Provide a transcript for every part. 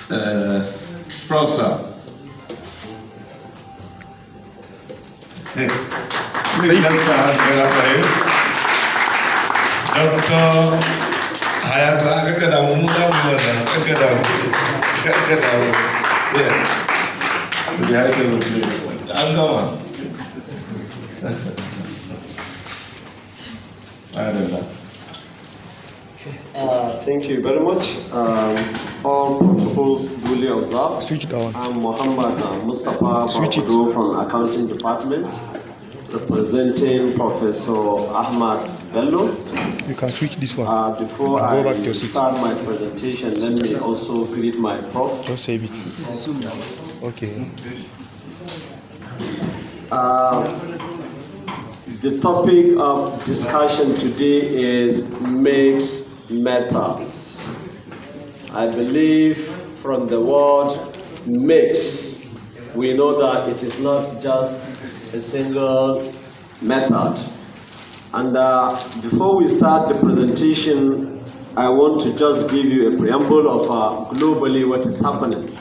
PROF, sir. Please Dr. Hayat Thank you very much. All protocols duly observed. Switch down. I'm Muhammad MUSTAPHA BAGUDU from Accounting Department, representing Professor AHMED BELLO. You can switch this one. Before I start my presentation, let me also greet my prof. Just save it. This is soon now. Okay. The topic of discussion today is mixed methods. I believe from the word mix, we know that it is not just a single method. And before we start the presentation, I want to just give you a preamble of globally what is happening.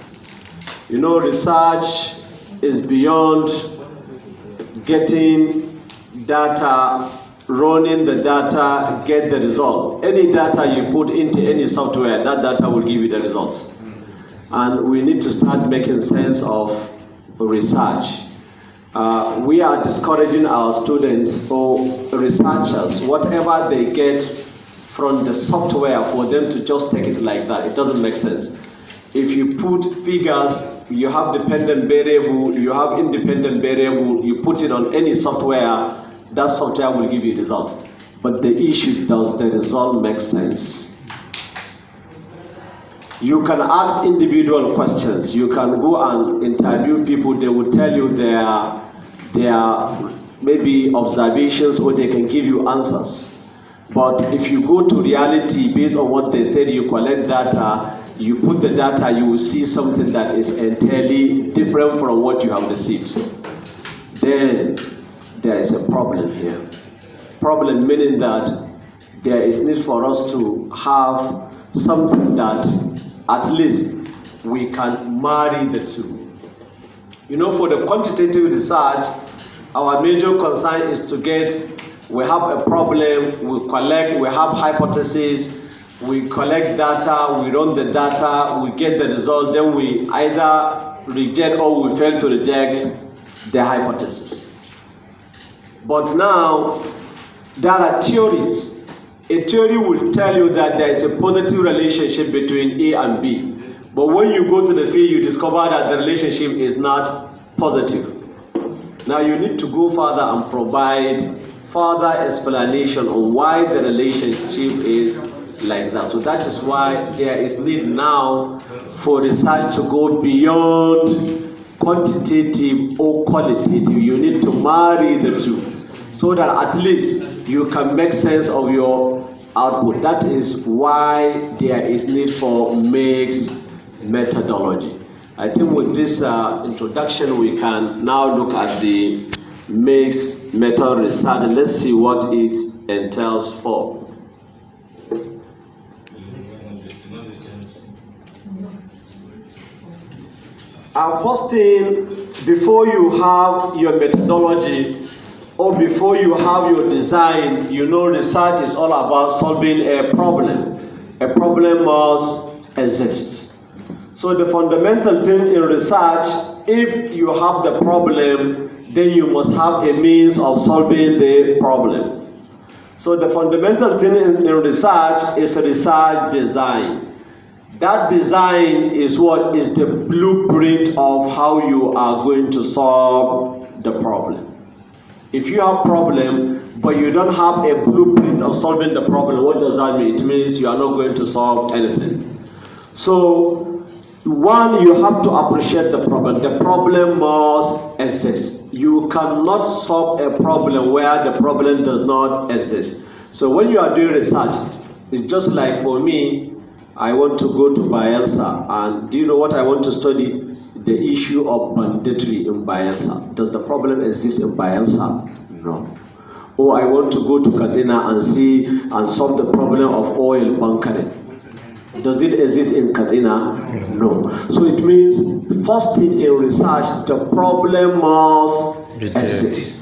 You know, research is beyond getting data, running the data, get the result. Any data you put into any software, that data will give you the results. And we need to start making sense of research. We are discouraging our students or researchers, whatever they get from the software, for them to just take it like that. It doesn't make sense. If you put figures, you have dependent variable, you have independent variable, you put it on any software, that software will give you results. But the issue, does the result make sense? You can ask individual questions. You can go and interview people. They will tell you their maybe observations, or they can give you answers. But if you go to reality based on what they said, you collect data, you put the data, you will see something that is entirely different from what you have received. Then there is a problem here. Problem meaning that there is need for us to have something that at least we can marry the two. You know, for the quantitative research, our major concern is to get, we have a problem, we collect, we have hypotheses, we collect data, we run the data, we get the result, then we either reject or we fail to reject the hypothesis. But now, there are theories. A theory will tell you that there is a positive relationship between A and B. But when you go to the field, you discover that the relationship is not positive. Now you need to go further and provide further explanation on why the relationship is like that. So that is why there is need now for research to go beyond quantitative or qualitative. You need to marry the two, so that at least you can make sense of your output. That is why there is need for mixed methodology. I think with this introduction, we can now look at the mixed method research. Let's see what it entails for. First thing, before you have your methodology or before you have your design, you know research is all about solving a problem. A problem must exist. So the fundamental thing in research, if you have the problem, then you must have a means of solving the problem. So the fundamental thing in research is research design. That design is what is the blueprint of how you are going to solve the problem. If you have a problem, but you don't have a blueprint of solving the problem, what does that mean? It means you are not going to solve anything. So, one, you have to appreciate the problem. The problem must exist. You cannot solve a problem where the problem does not exist. So when you are doing research, it's just like for me, I want to go to Bayelsa, and do you know what I want to study? The issue of banditry in Bayelsa. Does the problem exist in Bayelsa? No. Or I want to go to Katsina and see and solve the problem of oil bunkering. Does it exist in Kazina? No. So it means, first thing in research, the problem must exist.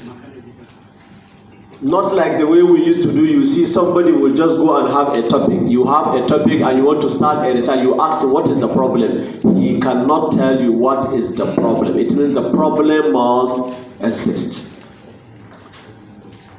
Not like the way we used to do. You see somebody will just go and have a topic. You have a topic and you want to start a research. You ask him, what is the problem? He cannot tell you what is the problem. It means the problem must exist.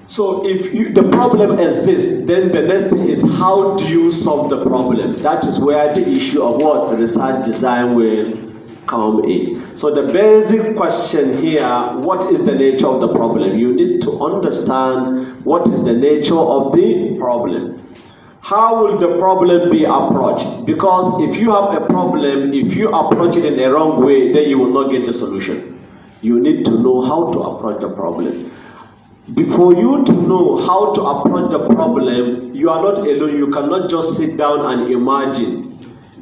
So if the problem exists, then the next thing is, how do you solve the problem? That is where the issue of what research design will come in. So the basic question here, what is the nature of the problem? You need to understand what is the nature of the problem. How will the problem be approached? Because if you have a problem, if you approach it in a wrong way, then you will not get the solution. You need to know how to approach the problem. For you to know how to approach the problem, you are not alone. You cannot just sit down and imagine.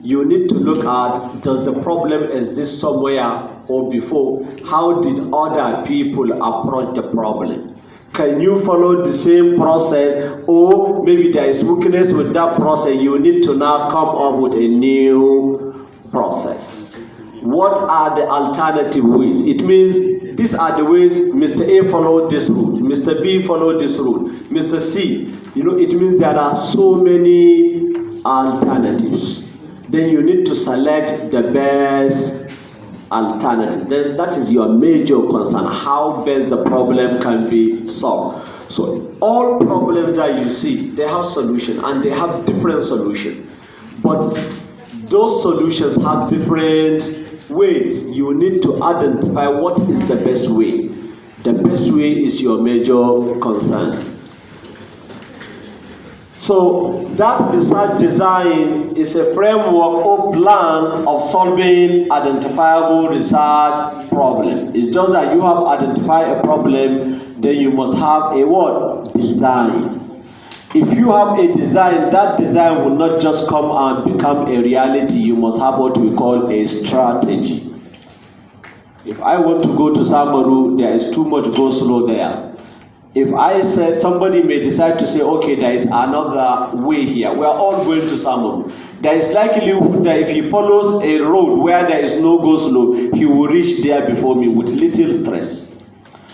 You need to look at, does the problem exist somewhere or before? How did other people approach the problem? Can you follow the same process, or maybe there is weakness with that process? You need to now come up with a new process. What are the alternative ways? It means these are the ways Mr. A followed this route, Mr. B followed this route, Mr. C. You know, it means there are so many alternatives. Then you need to select the best alternative. Then that is your major concern, how best the problem can be solved. So all problems that you see, they have solution, and they have different solutions. But those solutions have different ways. You need to identify what is the best way. The best way is your major concern. So that research design is a framework or plan of solving identifiable research problem. It's just that you have identified a problem, then you must have a what? Design. If you have a design, that design will not just come and become a reality. You must have what we call a strategy. If I want to go to Samaru, there is too much go slow there. If I said, somebody may decide to say, okay, there is another way here. We are all going to Samaru. There is likelihood that if he follows a road where there is no go slow, he will reach there before me with little stress.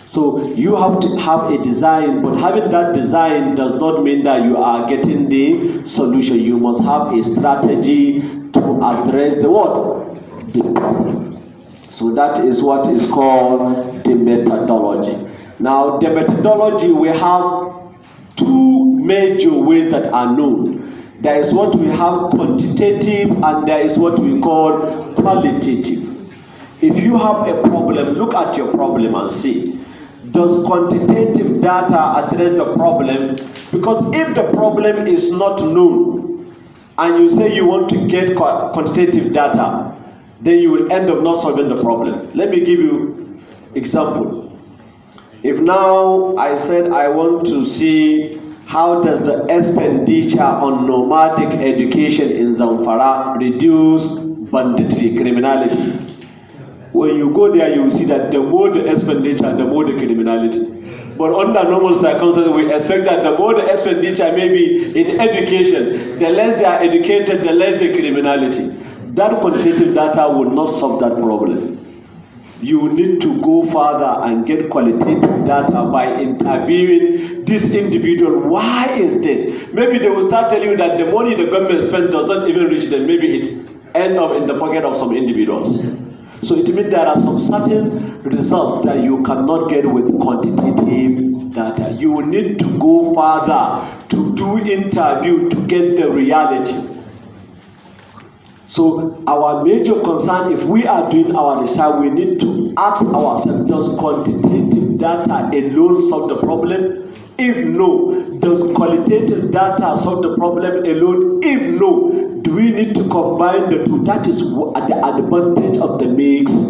So you have to have a design, but having that design does not mean that you are getting the solution. You must have a strategy to address the what? The problem. So that is what is called the methodology. Now, the methodology, we have two major ways that are known. There is what we have quantitative, and there is what we call qualitative. If you have a problem, look at your problem and see, does quantitative data address the problem? Because if the problem is not known, and you say you want to get quantitative data, then you will end up not solving the problem. Let me give you example. If now I said I want to see how does the expenditure on nomadic education in Zamfara reduce banditry, criminality. When you go there, you will see that the more the expenditure, the more the criminality. But under normal circumstances, we expect that the more the expenditure may be in education, the less they are educated, the less the criminality. That quantitative data will not solve that problem. You need to go further and get qualitative data by interviewing this individual. Why is this? Maybe they will start telling you that the money the government spends does not even reach them. Maybe it ends up in the pocket of some individuals. So it means there are some certain results that you cannot get with quantitative data. You will need to go further to do interview to get the reality. So our major concern, if we are doing our research, we need to ask ourselves, does quantitative data alone solve the problem? If no, does qualitative data solve the problem alone? If no, do we need to combine the two? That is the advantage of the mixed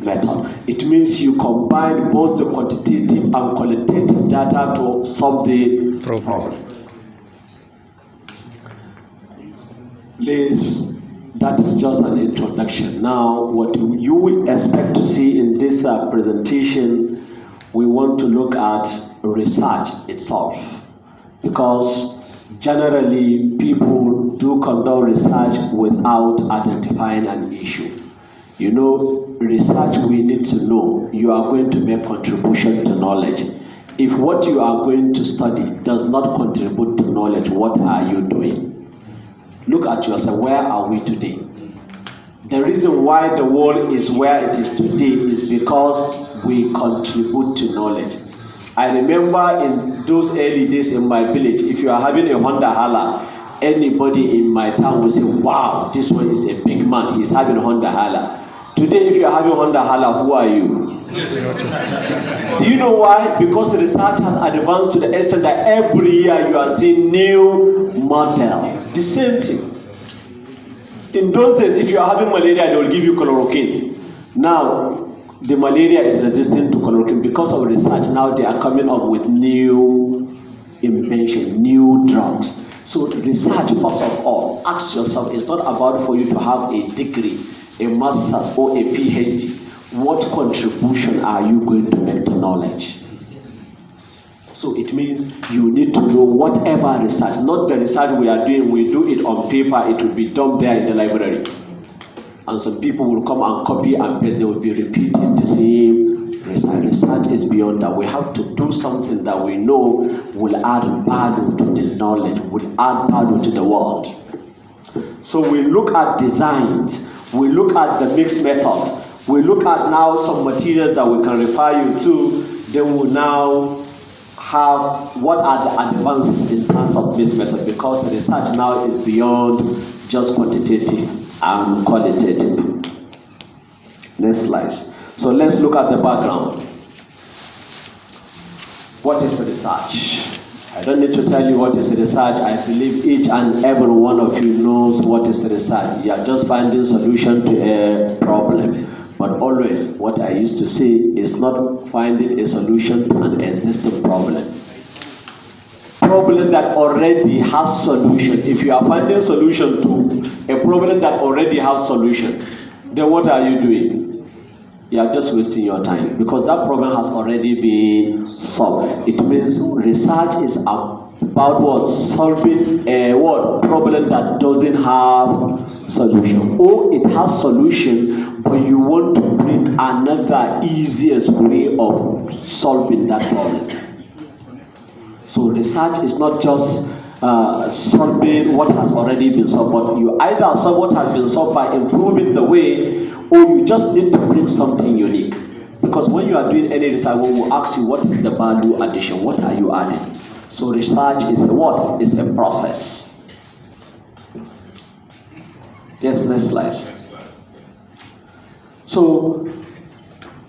method. It means you combine both the quantitative and qualitative data to solve the problem. Please, that is just an introduction. Now, what you will expect to see in this presentation, we want to look at research itself. Because Generally, people do conduct research without identifying an issue. You know, research, we need to know you are going to make contribution to knowledge. If what you are going to study does not contribute to knowledge, what are you doing? Look at yourself, where are we today? The reason why the world is where it is today is because we contribute to knowledge. I remember in those early days in my village, if you are having a Honda Hala, anybody in my town will say, wow, this one is a big man, he's having a Honda Hala. Today, if you are having Honda Hala, who are you? Do you know why? Because the research has advanced to the extent that every year you are seeing new model. The same thing. In those days, if you are having malaria, they will give you chloroquine. Now, the malaria is resistant to chloroquine because of research. Now they are coming up with new invention, new drugs. So research, first of all, ask yourself, it's not about for you to have a degree, a master's or a PhD. What contribution are you going to make to knowledge? So it means you need to know whatever research, not the research we are doing, we do it on paper, it will be done there in the library. And some people will come and copy and paste, they will be repeating the same research. Research is beyond that. We have to do something that we know will add value to the knowledge, will add value to the world. So we look at designs, we look at the mixed methods, we look at now some materials that we can refer you to, then we now have what are the advances in terms of this method, because research now is beyond just quantitative and qualitative. Next slide. So let's look at the background. What is research? I don't need to tell you what is research. I believe each and every one of you knows what is research. You are just finding solution to a problem. But always, what I used to say is not finding a solution to an existing problem. Problem that already has solution. If you are finding solution to a problem that already has solution, then what are you doing? You are just wasting your time, because that problem has already been solved. It means research is about what? Solving a what? Problem that doesn't have solution. Or it has solution, but you want to bring another easiest way of solving that problem. So research is not just solving what has already been solved, but you either solve what has been solved by improving the way, or you just need to bring something unique. Because when you are doing any research, we will ask you, what is the value addition? What are you adding? So research is a what? It's a process. Yes, next slide. So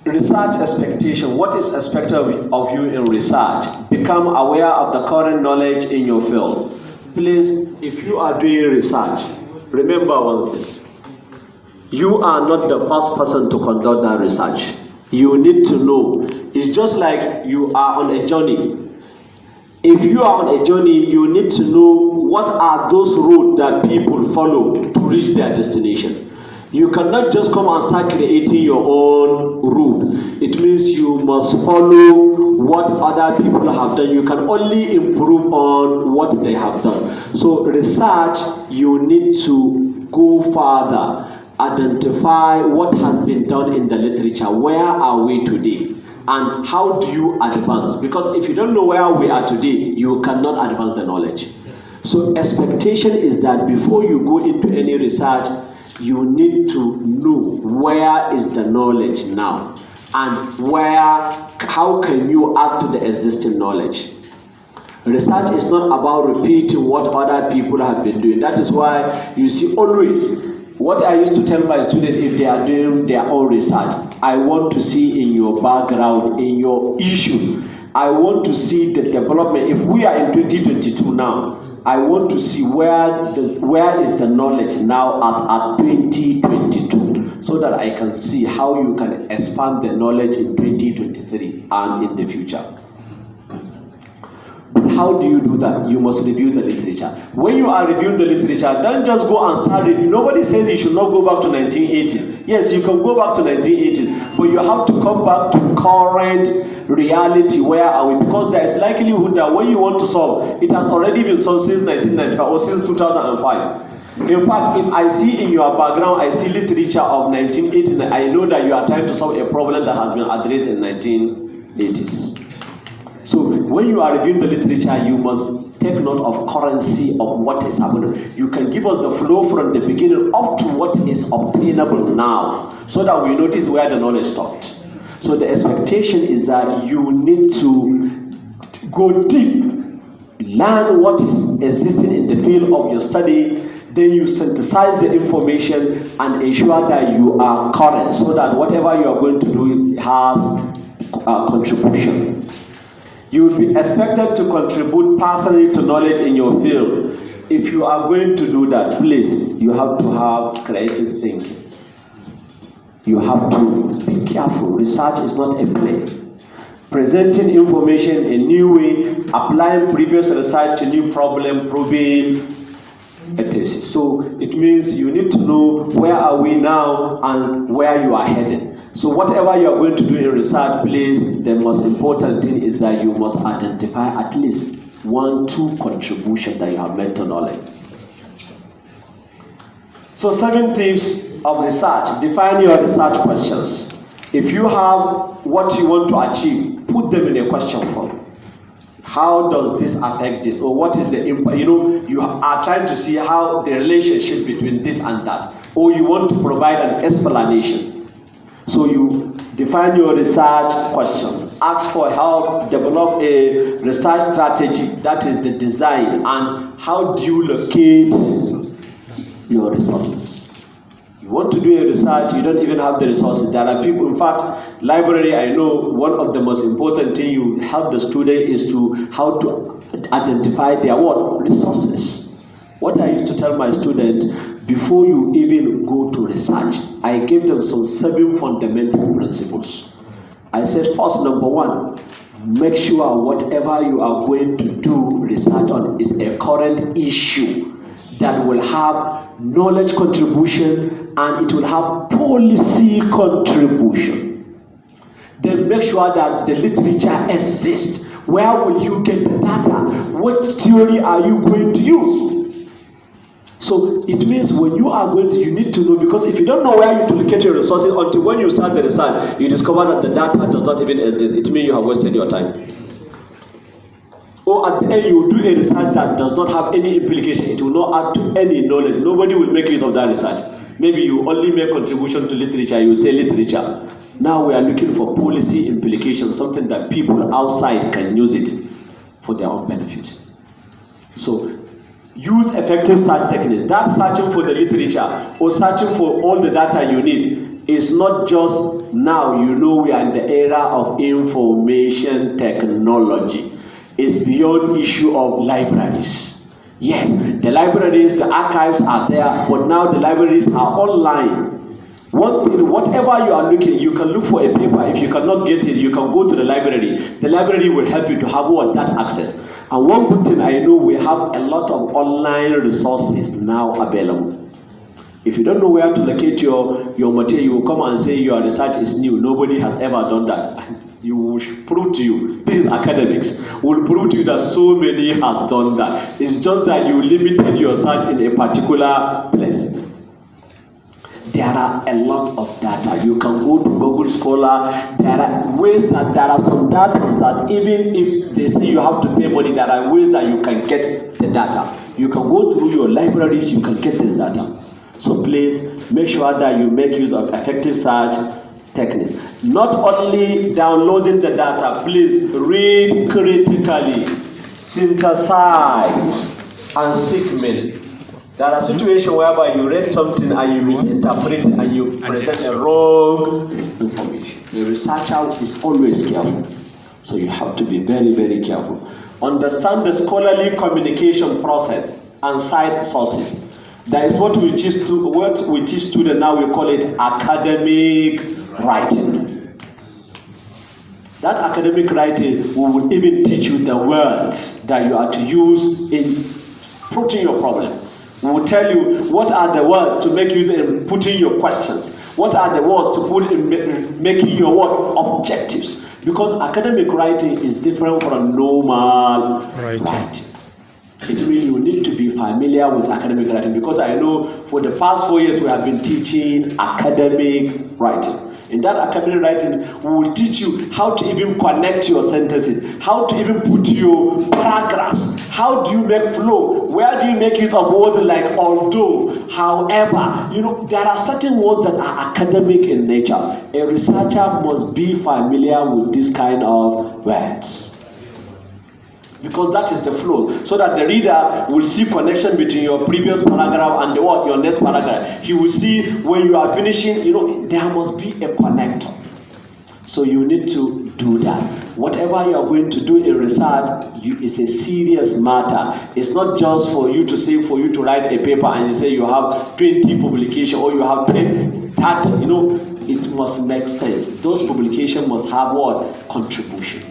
research expectation. What is expected of you in research? Become aware of the current knowledge in your field. Please, if you are doing research, remember one thing. You are not the first person to conduct that research. You need to know. It's just like you are on a journey. If you are on a journey, you need to know what are those roads that people follow to reach their destination. You cannot just come and start creating your own route. It means you must follow what other people have done. You can only improve on what they have done. So research, you need to go further. Identify what has been done in the literature. Where are we today? And how do you advance? Because if you don't know where we are today, you cannot advance the knowledge. So expectation is that before you go into any research, you need to know where is the knowledge now, and how can you add to the existing knowledge. Research is not about repeating what other people have been doing. That is why you see always, what I used to tell my students, if they are doing their own research, I want to see in your background, in your issues, I want to see the development. If we are in 2022 now, I want to see where is the knowledge now as at 2022, so that I can see how you can expand the knowledge in 2023 and in the future. But how do you do that? You must review the literature. When you are reviewing the literature, don't just go and start reading. Nobody says you should not go back to 1980s. Yes, you can go back to 1980, but you have to come back to current reality. Where are we? Because there is likelihood that when you want to solve, it has already been solved since 1995 or since 2005. In fact, if I see in your background, I see literature of 1980, I know that you are trying to solve a problem that has been addressed in 1980s. So when you are reviewing the literature, you must take note of currency of what is happening. You can give us the flow from the beginning up to what is obtainable now, so that we know this is where the knowledge stopped. So the expectation is that you need to go deep, learn what is existing in the field of your study, then you synthesize the information and ensure that you are current, so that whatever you are going to do has a contribution. You will be expected to contribute personally to knowledge in your field. If you are going to do that, please, you have to have creative thinking. You have to be careful. Research is not a play. Presenting information in a new way, applying previous research to new problem, proving a thesis. So it means you need to know where are we now and where you are headed. So whatever you are going to do in research, please, the most important thing is that you must identify at least 1-2 contributions that you have made to knowledge. So 7 tips of research. Define your research questions. If you have what you want to achieve, put them in a question form. How does this affect this? Or what is the impact? You know, you are trying to see how the relationship between this and that. Or you want to provide an explanation. So you define your research questions. Ask for help, develop a research strategy. That is the design. And how do you locate your resources? You want to do a research, you don't even have the resources. There are people, in fact, library, I know one of the most important things you help the student is to how to identify their what? Resources. What I used to tell my students, before you even go to research, I gave them some 7 fundamental principles. I said, first, number 1, make sure whatever you are going to do research on is a current issue that will have knowledge contribution and it will have policy contribution. Then make sure that the literature exists. Where will you get the data? What theory are you going to use? So it means when you are going to, you need to know, because if you don't know where to locate your resources until when you start the research, you discover that the data does not even exist. It means you have wasted your time. Or at the end, you will do a research that does not have any implication. It will not add to any knowledge. Nobody will make use of that research. Maybe you only make contribution to literature, you say literature. Now we are looking for policy implications, something that people outside can use it for their own benefit. So use effective search techniques. That searching for the literature or searching for all the data you need is not just now. You know, we are in the era of information technology. It's beyond issue of libraries. Yes, the libraries, the archives are there, but now the libraries are online. One thing, whatever you are looking, you can look for a paper. If you cannot get it, you can go to the library. The library will help you to have that access. And one good thing I know, we have a lot of online resources now available. If you don't know where to locate your material, you will come and say your research is new. Nobody has ever done that. You will prove to you, this is academics, will prove to you that so many has done that. It's just that you limited your search in a particular place. There are a lot of data. You can go to Google Scholar. There are ways that there are some data that even if they say you have to pay money, there are ways that you can get the data. You can go through your libraries, you can get this data. So please make sure that you make use of effective search techniques. Not only downloading the data, please read critically, synthesize, and seek meaning. There are situations whereby you read something and you misinterpret and you present a wrong information. The researcher is always careful. So you have to be very, very careful. Understand the scholarly communication process and cite sources. That is what we teach students now. We call it academic writing. That academic writing, we will even teach you the words that you are to use in putting your problem. We will tell you what are the words to make use in putting your questions. What are the words to put in making your what objectives. Because academic writing is different from normal writing. It really, you need to be familiar with academic writing, because I know for the past 4 years we have been teaching academic writing. In that academic writing, we will teach you how to even connect your sentences, how to even put your paragraphs, how do you make flow, where do you make use of words like although, however. You know, there are certain words that are academic in nature. A researcher must be familiar with this kind of words, because that is the flow, so that the reader will see connection between your previous paragraph and your next paragraph. He will see when you are finishing, you know, there must be a connector. So you need to do that. Whatever you are going to do in research, it's a serious matter. It's not just for you to say, for you to write a paper and you say you have 20 publications or you have 10, 30, you know, it must make sense. Those publications must have what? Contribution.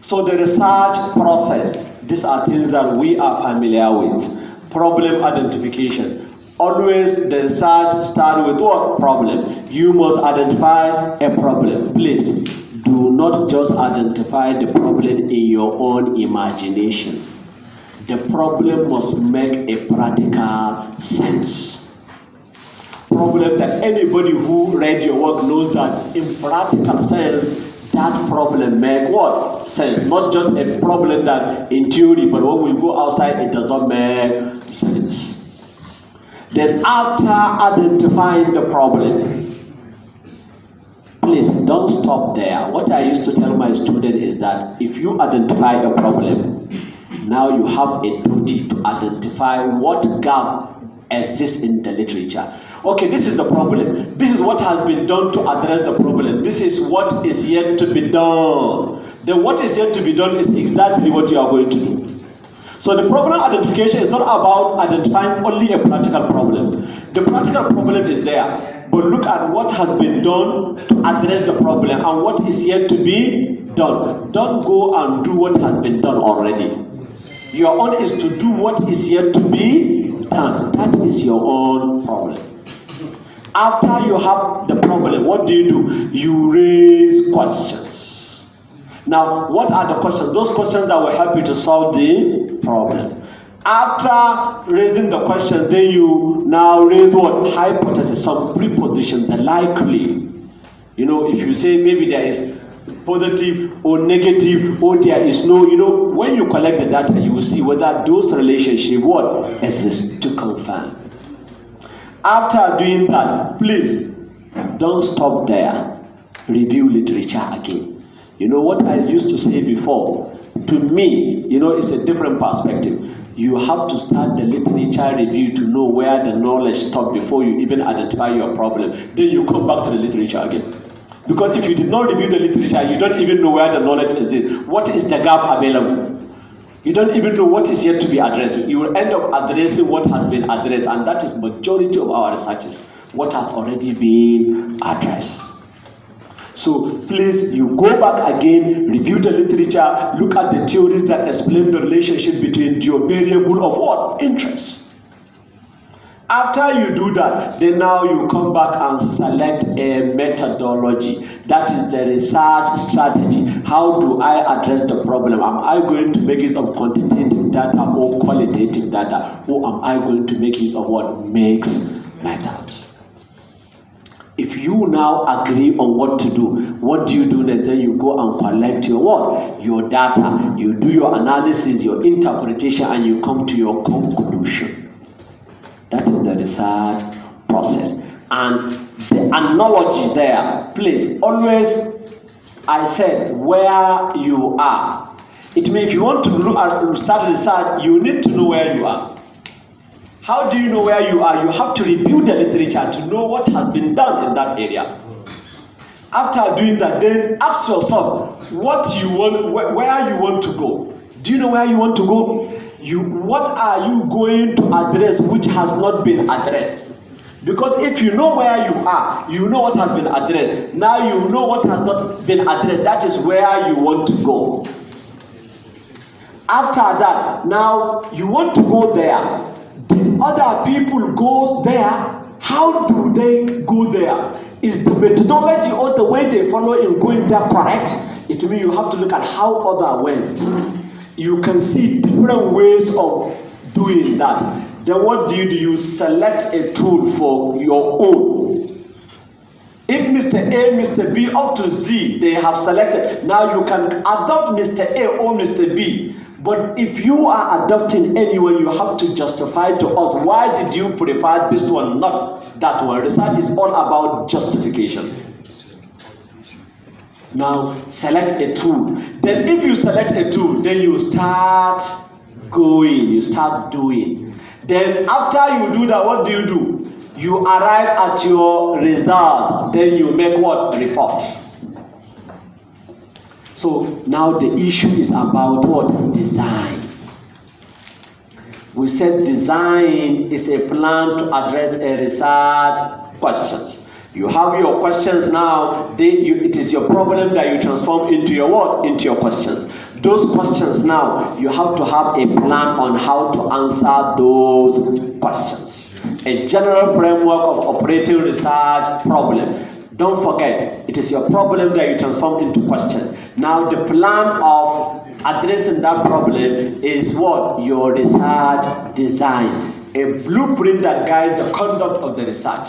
So the research process, these are things that we are familiar with. Problem identification. Always the research starts with what? Problem. You must identify a problem. Please, do not just identify the problem in your own imagination. The problem must make a practical sense. Problem that anybody who read your work knows that in practical sense, that problem make what? Sense. Not just a problem that in theory, but when we go outside, it does not make sense. Then after identifying the problem, please don't stop there. What I used to tell my students is that if you identify a problem, now you have a duty to identify what gap exists in the literature. Okay, this is the problem. This is what has been done to address the problem. This is what is yet to be done. Then what is yet to be done is exactly what you are going to do. So the problem identification is not about identifying only a practical problem. The practical problem is there, but look at what has been done to address the problem and what is yet to be done. Don't go and do what has been done already. Your own is to do what is yet to be done. That is your own problem. After you have the problem, what do? You raise questions. Now, what are the questions? Those questions that will help you to solve the problem. After raising the question, then you now raise what? Hypothesis, some preposition, the likely. You know, if you say maybe there is positive or negative, or there is no, you know, when you collect the data, you will see whether those relationships what exist to confirm. After doing that, please don't stop there. Review literature again. You know what I used to say before? To me, you know, it's a different perspective. You have to start the literature review to know where the knowledge stopped before you even identify your problem. Then you come back to the literature again. Because if you did not review the literature, you don't even know where the knowledge is in. What is the gap available? You don't even know what is yet to be addressed. You will end up addressing what has been addressed, and that is majority of our researches. What has already been addressed. So please, you go back again, review the literature, look at the theories that explain the relationship between your variable of what? Interest. After you do that, then now you come back and select a methodology. That is the research strategy. How do I address the problem? Am I going to make use of quantitative data or qualitative data? Or am I going to make use of what? Mixed method. If you now agree on what to do, what do you do next? Then you go and collect your what? Your data. You do your analysis, your interpretation, and you come to your conclusion. That is the research process. And the analogy there, please, always, I said, where you are. It means if you want to look at, start research, you need to know where you are. How do you know where you are? You have to review the literature to know what has been done in that area. After doing that, then ask yourself what you want, where you want to go. Do you know where you want to go? What are you going to address which has not been addressed? Because if you know where you are, you know what has been addressed. Now you know what has not been addressed. That is where you want to go. After that, now you want to go there. Did other people go there? How do they go there? Is the methodology or the way they follow in going there correct? It means you have to look at how other went. You can see different ways of doing that. Then what do? You select a tool for your own. If Mr. A, Mr. B, up to Z, they have selected, now you can adopt Mr. A or Mr. B. But if you are adopting anyone, you have to justify to us, why did you prefer this one, not that one? Research is all about justification. Now, select a tool. Then if you select a tool, then you start going, you start doing. Then after you do that, what do? You arrive at your result, then you make what? Report. So now the issue is about what? Design. We said design is a plan to address a research questions. You have your questions now, it is your problem that you transform into your what? Into your questions. Those questions now, you have to have a plan on how to answer those questions. A general framework of operating research problem. Don't forget, it is your problem that you transform into question. Now the plan of addressing that problem is what? Your research design. A blueprint that guides the conduct of the research.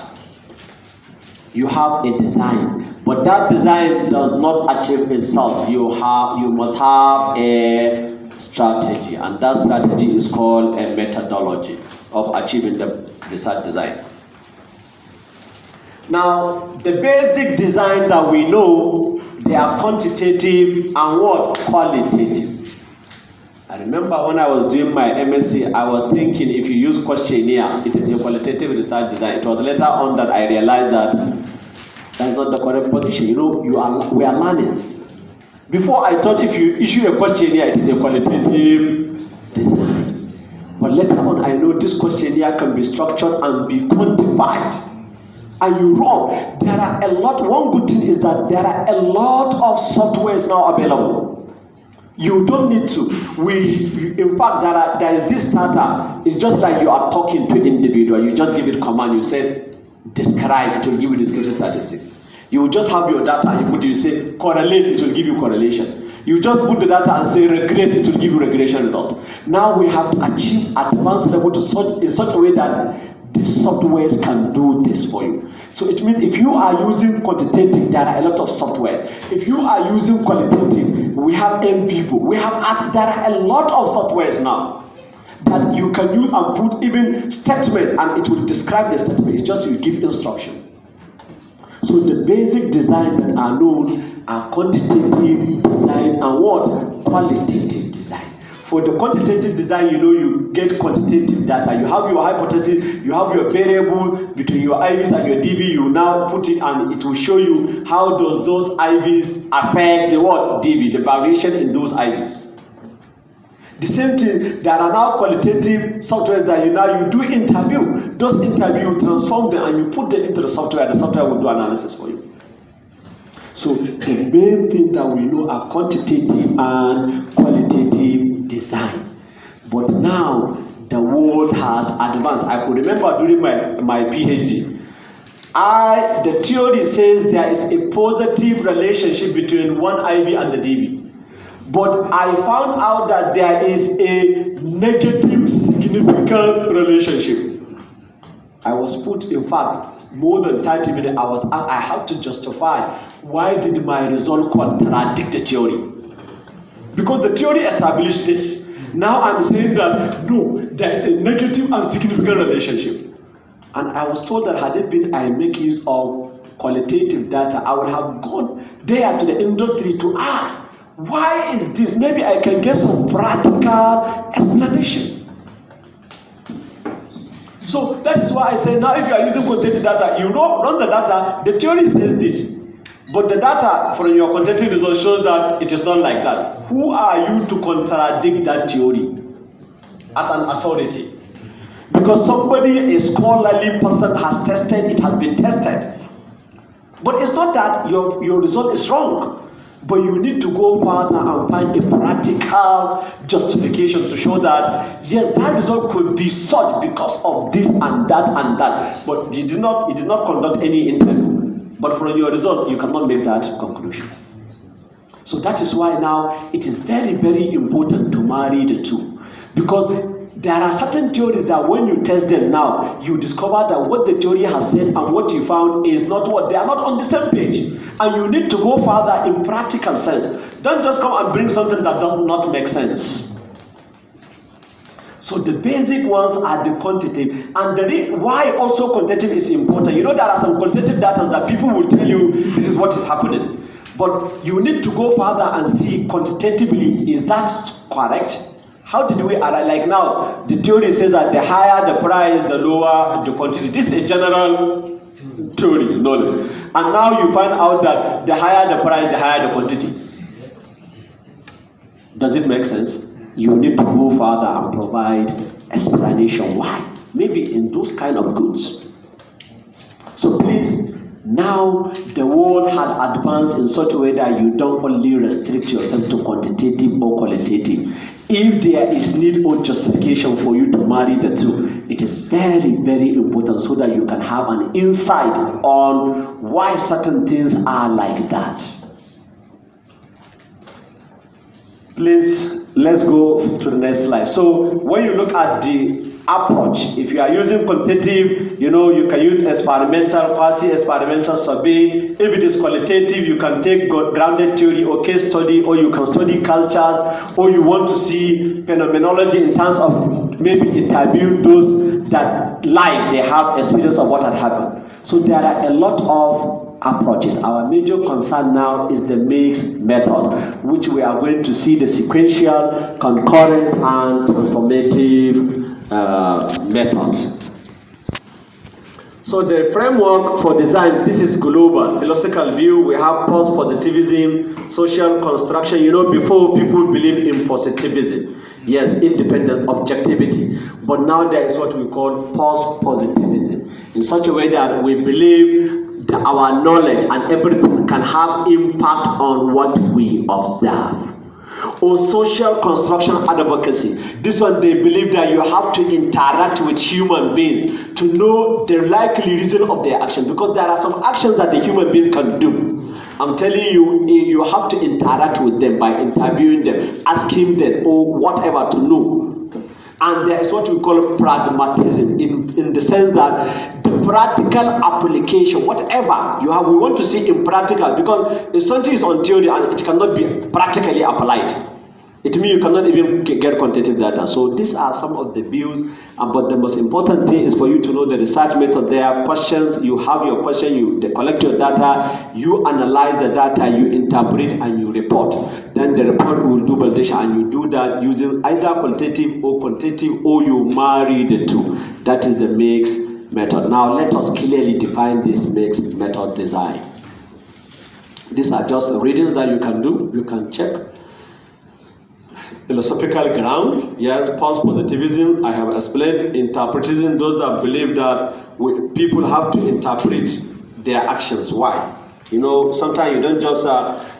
You have a design, but that design does not achieve itself. You must have a strategy, and that strategy is called a methodology of achieving the research design. Now, the basic design that we know, they are quantitative and what? Qualitative. I remember when I was doing my MSc, I was thinking if you use questionnaire, it is a qualitative research design. It was later on that I realized that that's not the correct position. You know, we are learning. Before I thought if you issue a questionnaire, it is a qualitative design. But later on, I know this questionnaire can be structured and be quantified. And you're wrong. There are a lot. One good thing is that there are a lot of softwares now available. You don't need to. In fact, there is this data. It's just like you are talking to an individual. You just give it command. You say describe. It will give you descriptive statistics. You will just have your data. You say correlate. It will give you correlation. You just put the data and say regress. It will give you regression result. Now we have to achieve advanced level in such a way that these softwares can do this for you. So it means if you are using quantitative, there are a lot of software. If you are using qualitative, we have NVivo. There are a lot of softwares now that you can use and put even statement, and it will describe the statement. It's just you give instruction. So the basic design that are known are quantitative design and what? Qualitative design. For the quantitative design, you get quantitative data. You have your hypothesis, you have your variable between your IVs and your DV. You now put it and it will show you how does those IVs affect the what? DV, the variation in those IVs. The same thing, there are now qualitative softwares that you do interview. Those interviews, you transform them and you put them into the software will do analysis for you. So the main thing that we know are quantitative and qualitative design. But now the world has advanced. I could remember during my PhD, the theory says there is a positive relationship between one IV and the DV. But I found out that there is a negative significant relationship. I was put, in fact, more than 30 minutes, I had to justify why did my result contradict the theory. Because the theory established this. Now I'm saying that no, there is a negative and significant relationship. And I was told that had it been I make use of qualitative data, I would have gone there to the industry to ask, why is this? Maybe I can get some practical explanation. So that is why I say now if you are using quantitative data, run the data, the theory says this. But the data from your quantitative result shows that it is not like that. Who are you to contradict that theory as an authority? Because somebody, a scholarly person, has tested, it has been tested. But it's not that your result is wrong. But you need to go further and find a practical justification to show that yes, that result could be sought because of this and that and that. But you did not conduct any interview. But from your result, you cannot make that conclusion. So that is why now it is very, very important to marry the two. Because there are certain theories that when you test them now, you discover that what the theory has said and what you found is not what, they are not on the same page. And you need to go further in practical sense. Don't just come and bring something that does not make sense. So the basic ones are the quantitative. And why also quantitative is important. You know, there are some quantitative data that people will tell you this is what is happening. But you need to go further and see quantitatively, is that correct? How did we arrive? Like now, the theory says that the higher the price, the lower the quantity. This is a general theory, knowledge. And now you find out that the higher the price, the higher the quantity. Does it make sense? You need to go further and provide explanation why. Maybe in those kind of goods. So please, now the world had advanced in such a way that you don't only restrict yourself to quantitative or qualitative. If there is need or justification for you to marry the two, it is very, very important so that you can have an insight on why certain things are like that. Please, let's go to the next slide. So when you look at the approach, if you are using quantitative, you know, you can use experimental, quasi-experimental survey. If it is qualitative, you can take grounded theory or case study, or you can study cultures, or you want to see phenomenology in terms of maybe interview those that live, they have experience of what had happened. So there are a lot of approaches. Our major concern now is the mixed method, which we are going to see the sequential, concurrent, and transformative methods. So the framework for design, this is global, philosophical view. We have post-positivism, social construction. You know, before people believe in positivism. Yes, independent objectivity. But now there is what we call post-positivism, in such a way that we believe that our knowledge and everything can have impact on what we observe. Or social construction advocacy. This one, they believe that you have to interact with human beings to know the likely reason of their action, because there are some actions that the human being can do. I'm telling you, you have to interact with them by interviewing them, asking them, or whatever to know. And there is what we call pragmatism, in the sense that the practical application, whatever you have, we want to see in practical, because if something is on theory and it cannot be practically applied, it means you cannot even get quantitative data. So these are some of the views, but the most important thing is for you to know the research method. There are questions, you have your question, you collect your data, you analyze the data, you interpret, and you report. Then the report will do validation, and you do that using either qualitative or quantitative, or you marry the two. That is the mixed method. Now let us clearly define this mixed method design. These are just readings that you can do, you can check. Philosophical ground, yes, post-positivism, I have explained. Interpretism, those that believe that people have to interpret their actions. Why? You know, sometimes you don't just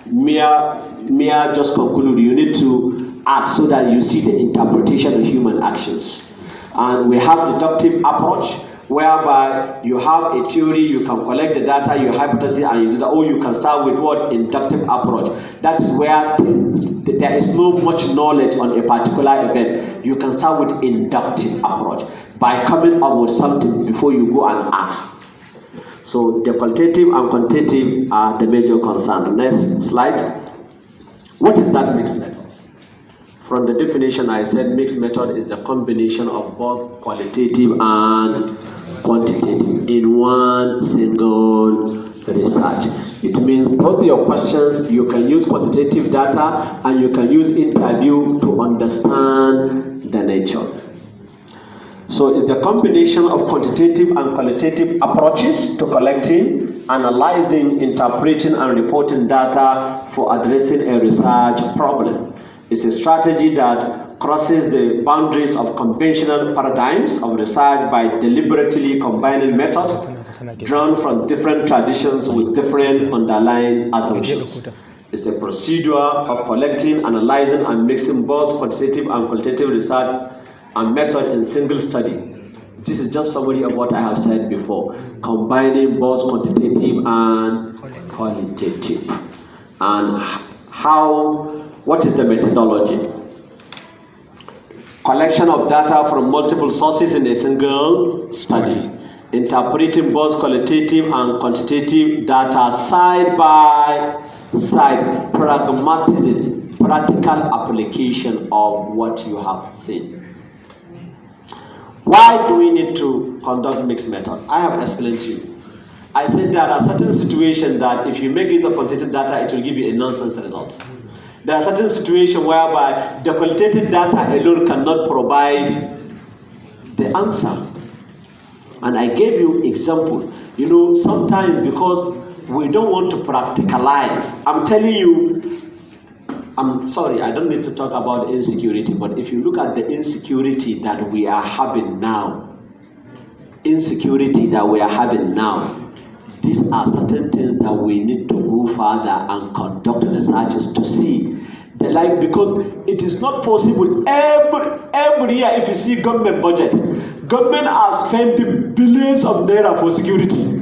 mere just conclude. You need to act so that you see the interpretation of human actions. And we have deductive approach, whereby you have a theory, you can collect the data, your hypothesis, and you do that. Or you can start with what? Inductive approach. That is where there is no much knowledge on a particular event. You can start with inductive approach by coming up with something before you go and ask. So the qualitative and quantitative are the major concern. Next slide. What is that mixed method? From the definition, I said mixed method is the combination of both qualitative and quantitative in one single research. It means both your questions, you can use quantitative data and you can use interview to understand the nature. So it's the combination of quantitative and qualitative approaches to collecting, analyzing, interpreting, and reporting data for addressing a research problem. It's a strategy that crosses the boundaries of conventional paradigms of research by deliberately combining methods drawn from different traditions with different underlying assumptions. is a procedure of collecting, analyzing, and mixing both quantitative and qualitative research and method in single study. This is just summary of what I have said before, combining both quantitative and qualitative. And what is the methodology? Collection of data from multiple sources in a single study. Interpreting both qualitative and quantitative data side by side. Pragmatism, practical application of what you have seen. Why do we need to conduct mixed method? I have explained to you. I said there are certain situations that if you make use of quantitative data, it will give you a nonsense result. There are certain situations whereby the qualitative data alone cannot provide the answer. And I gave you example. You know, sometimes because we don't want to practicalize, I'm telling you, I'm sorry, I don't need to talk about insecurity, but if you look at the insecurity that we are having now, these are certain things that we need to go further and conduct researches to see. Because it is not possible every year. If you see government budget, government are spending billions of naira for security,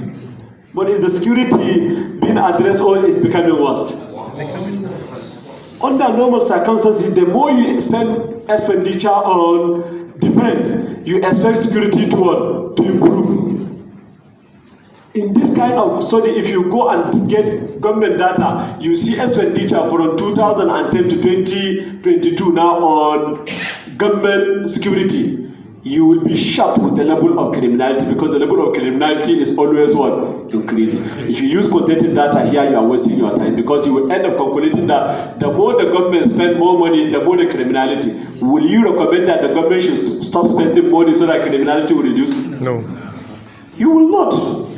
but is the security being addressed or is becoming worse? Under normal circumstances, the more you expend expenditure on defense, you expect security to improve. In this kind of study, if you go and get government data, you see expenditure from 2010 to 2022 now on government security. You will be shocked with the level of criminality, because the level of criminality is always increasing. If you use quantitative data here, you are wasting your time, because you will end up calculating that the more the government spend more money, the more the criminality. Will you recommend that the government should stop spending money so that criminality will reduce? No. You will not.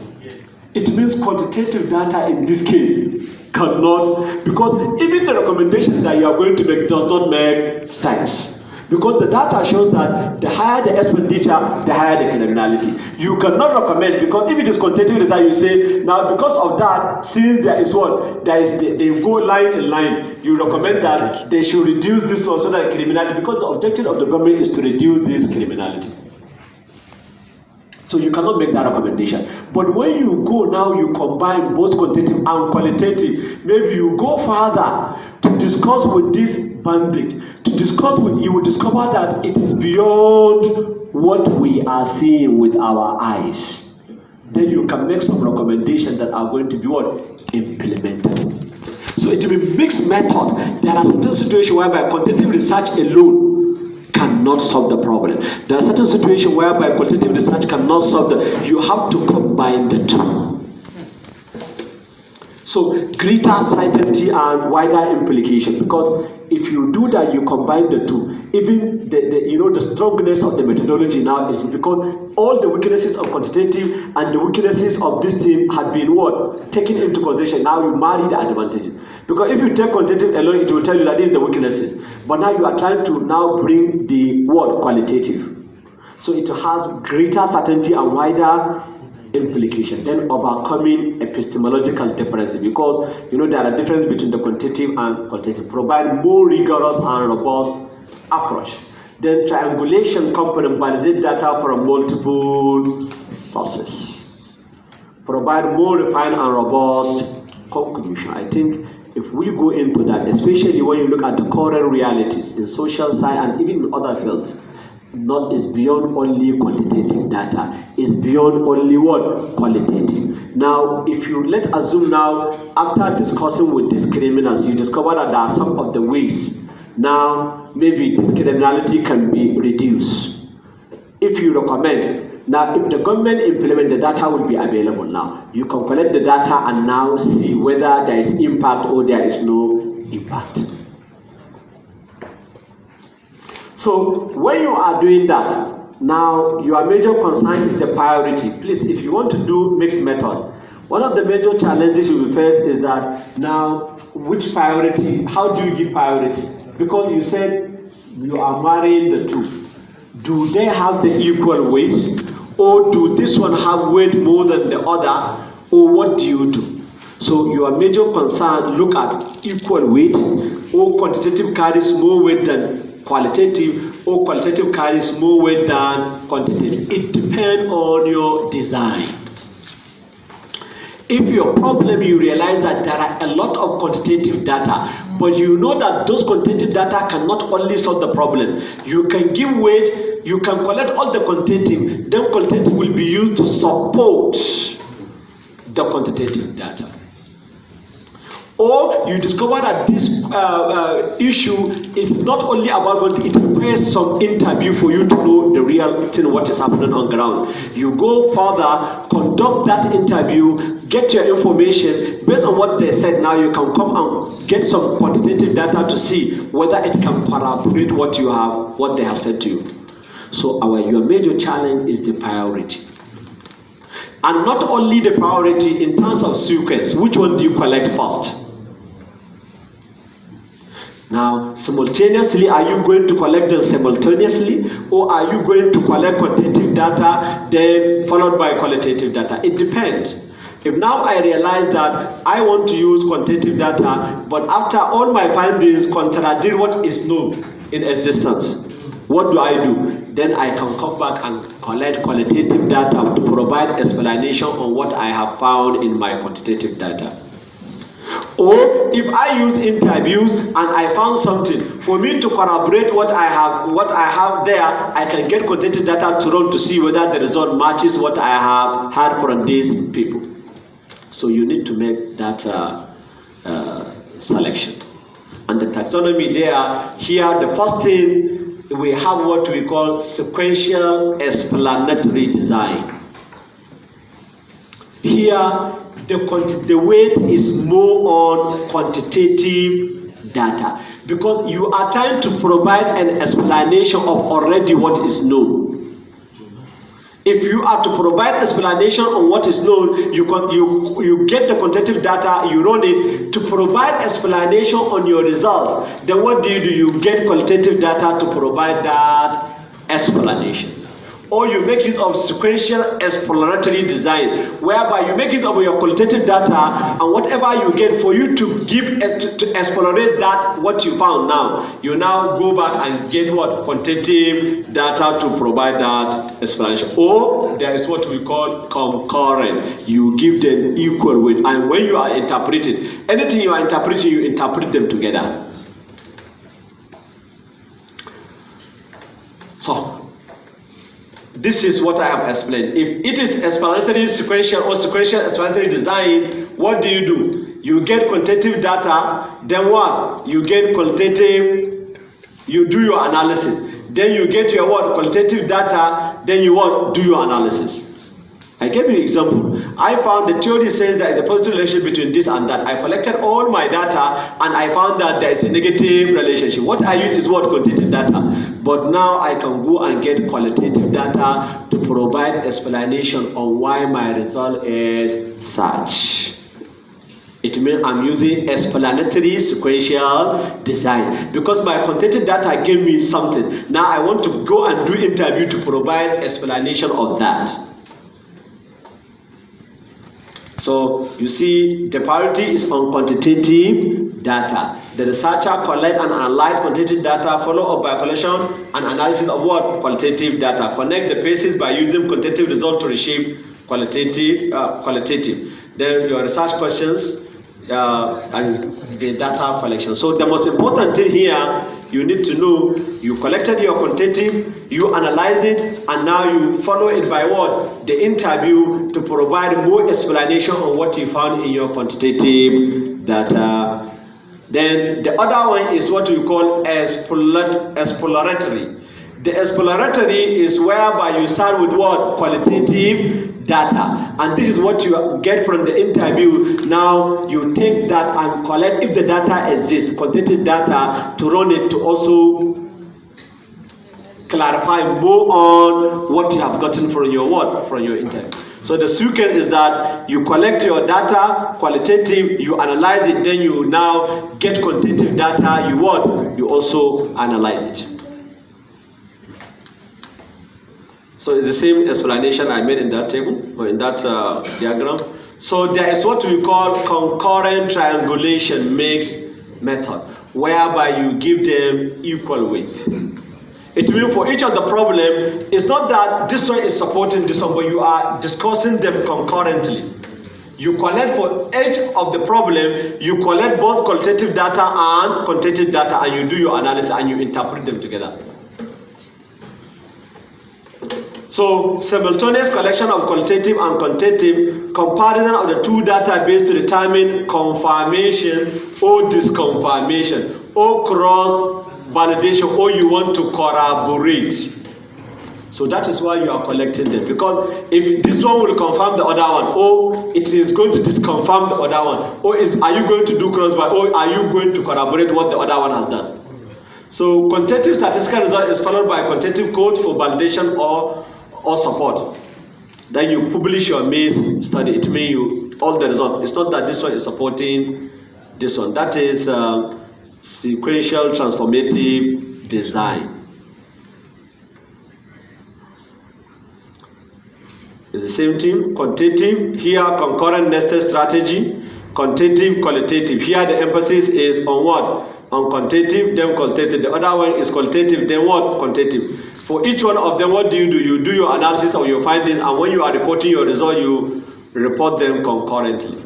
It means quantitative data in this case cannot, because even the recommendation that you are going to make does not make sense. Because the data shows that the higher the expenditure, the higher the criminality. You cannot recommend, because if it is quantitative research, you say, now because of that, since there is they go line in line, you recommend that they should reduce this so that criminality, because the objective of the government is to reduce this criminality. So you cannot make that recommendation. But when you go now, you combine both quantitative and qualitative. Maybe you go further to discuss with this bandit. You will discover that it is beyond what we are seeing with our eyes. Then you can make some recommendations that are going to be implemented. So it will be mixed method. There are certain situations whereby quantitative research alone cannot solve the problem. There are certain situations whereby qualitative research cannot solve you have to combine the two. So greater certainty and wider implication, because if you do that, you combine the two. Even the strongness of the methodology now is because all the weaknesses of quantitative and the weaknesses of this team had been taken into consideration. Now you marry the advantages. Because if you take quantitative alone, it will tell you that these are the weaknesses. But now you are trying to now bring the qualitative. So it has greater certainty and wider implication, then overcoming epistemological differences, because there are differences between the quantitative and qualitative. Provide more rigorous and robust approach. Then triangulation component, validate data from multiple sources. Provide more refined and robust conclusion. I think if we go into that, especially when you look at the current realities in social science and even in other fields, is beyond only quantitative data, is beyond only qualitative. Now, if you assume now, after discussing with these criminals, you discover that there are some of the ways now maybe this criminality can be reduced. If you recommend, now if the government implement, the data will be available now. You can collect the data and now see whether there is impact or there is no impact. So when you are doing that, now your major concern is the priority. Please, if you want to do mixed method, one of the major challenges you will face is that now which priority, how do you give priority? Because you said you are marrying the two. Do they have the equal weight? Or do this one have weight more than the other? Or what do you do? So your major concern, look at equal weight, or quantitative carries more weight than qualitative, or qualitative carries more weight than quantitative. It depends on your design. If your problem, you realize that there are a lot of quantitative data, but you know that those quantitative data cannot only solve the problem. You can give weight, you can collect all the quantitative, then quantitative will be used to support the quantitative data. Or you discover that this issue is not only about what it requires some interview for you to know the real thing, what is happening on ground. You go further, conduct that interview, get your information based on what they said. Now you can come and get some quantitative data to see whether it can corroborate what you have, what they have said to you. So your major challenge is the priority. And not only the priority in terms of sequence, which one do you collect first? Now, simultaneously, are you going to collect them simultaneously, or are you going to collect quantitative data, then followed by qualitative data? It depends. If now I realize that I want to use quantitative data, but after all my findings contradict what is known in existence, what do? Then I can come back and collect qualitative data to provide explanation on what I have found in my quantitative data. Or if I use interviews and I found something, for me to corroborate what I have there, I can get quantitative data to run to see whether the result matches what I have had from these people. So you need to make that selection. And the taxonomy there, here the first thing, we have what we call sequential explanatory design. Here, the weight is more on quantitative data because you are trying to provide an explanation of already what is known. If you are to provide explanation on what is known, you get the quantitative data, you run it to provide explanation on your results. Then what do? You get qualitative data to provide that explanation. Or you make use of sequential exploratory design, whereby you make use of your qualitative data and whatever you get for you to give to explorate that what you found now, you now go back and get what quantitative data to provide that explanation. Or there is what we call concurrent. You give them equal weight, and when you are interpreting anything you are interpreting, you interpret them together. So this is what I have explained. If it is explanatory sequential or sequential explanatory design, what do? You get quantitative data, then what? You get qualitative, you do your analysis. Then you get your what? Qualitative data, then you what? Do your analysis. I gave you an example. I found the theory says there is a positive relationship between this and that. I collected all my data and I found that there is a negative relationship. What I use is what? Quantitative data. But now I can go and get qualitative data to provide explanation on why my result is such. It means I'm using explanatory sequential design because my quantitative data gave me something. Now I want to go and do interview to provide explanation of that. So you see, the priority is on quantitative data. The researcher collect and analyze quantitative data, follow up by collection and analysis of what? Qualitative data. Connect the pieces by using quantitative result to reshape qualitative. Then your research questions and the data collection. So the most important thing here, you need to know, you collected your quantitative, you analyze it, and now you follow it by what? The interview to provide more explanation on what you found in your quantitative data. Then the other one is what we call exploratory. The exploratory is whereby you start with what? Qualitative data. And this is what you get from the interview. Now you take that and collect, if the data exists, quantitative data, to run it to also clarify more on what you have gotten from your what? From your interview. So the sequence is that you collect your data, qualitative, you analyze it, then you now get quantitative data, you what? You also analyze it. So it's the same explanation I made in that table or in that diagram. So there is what we call concurrent triangulation mixed method, whereby you give them equal weight. It means for each of the problem, it's not that this one is supporting this one, but you are discussing them concurrently. You collect for each of the problem, you collect both qualitative data and quantitative data, and you do your analysis and you interpret them together. So simultaneous collection of qualitative and quantitative, comparison of the two databases to determine confirmation or disconfirmation or cross validation, or you want to corroborate. So that is why you are collecting them, because if this one will confirm the other one, or it is going to disconfirm the other one, or are you going to do cross by, or are you going to corroborate what the other one has done? So quantitative statistical result is followed by quantitative code for validation or support. Then you publish your maze study. It means you all the result. It's not that this one is supporting this one. That is sequential transformative design. It's the same thing. Quantitative, here concurrent nested strategy. Quantitative, qualitative. Here the emphasis is on what? On quantitative, then qualitative. The other one is qualitative, then what? Quantitative. For each one of them, what do? You do your analysis of your findings, and when you are reporting your result, you report them concurrently.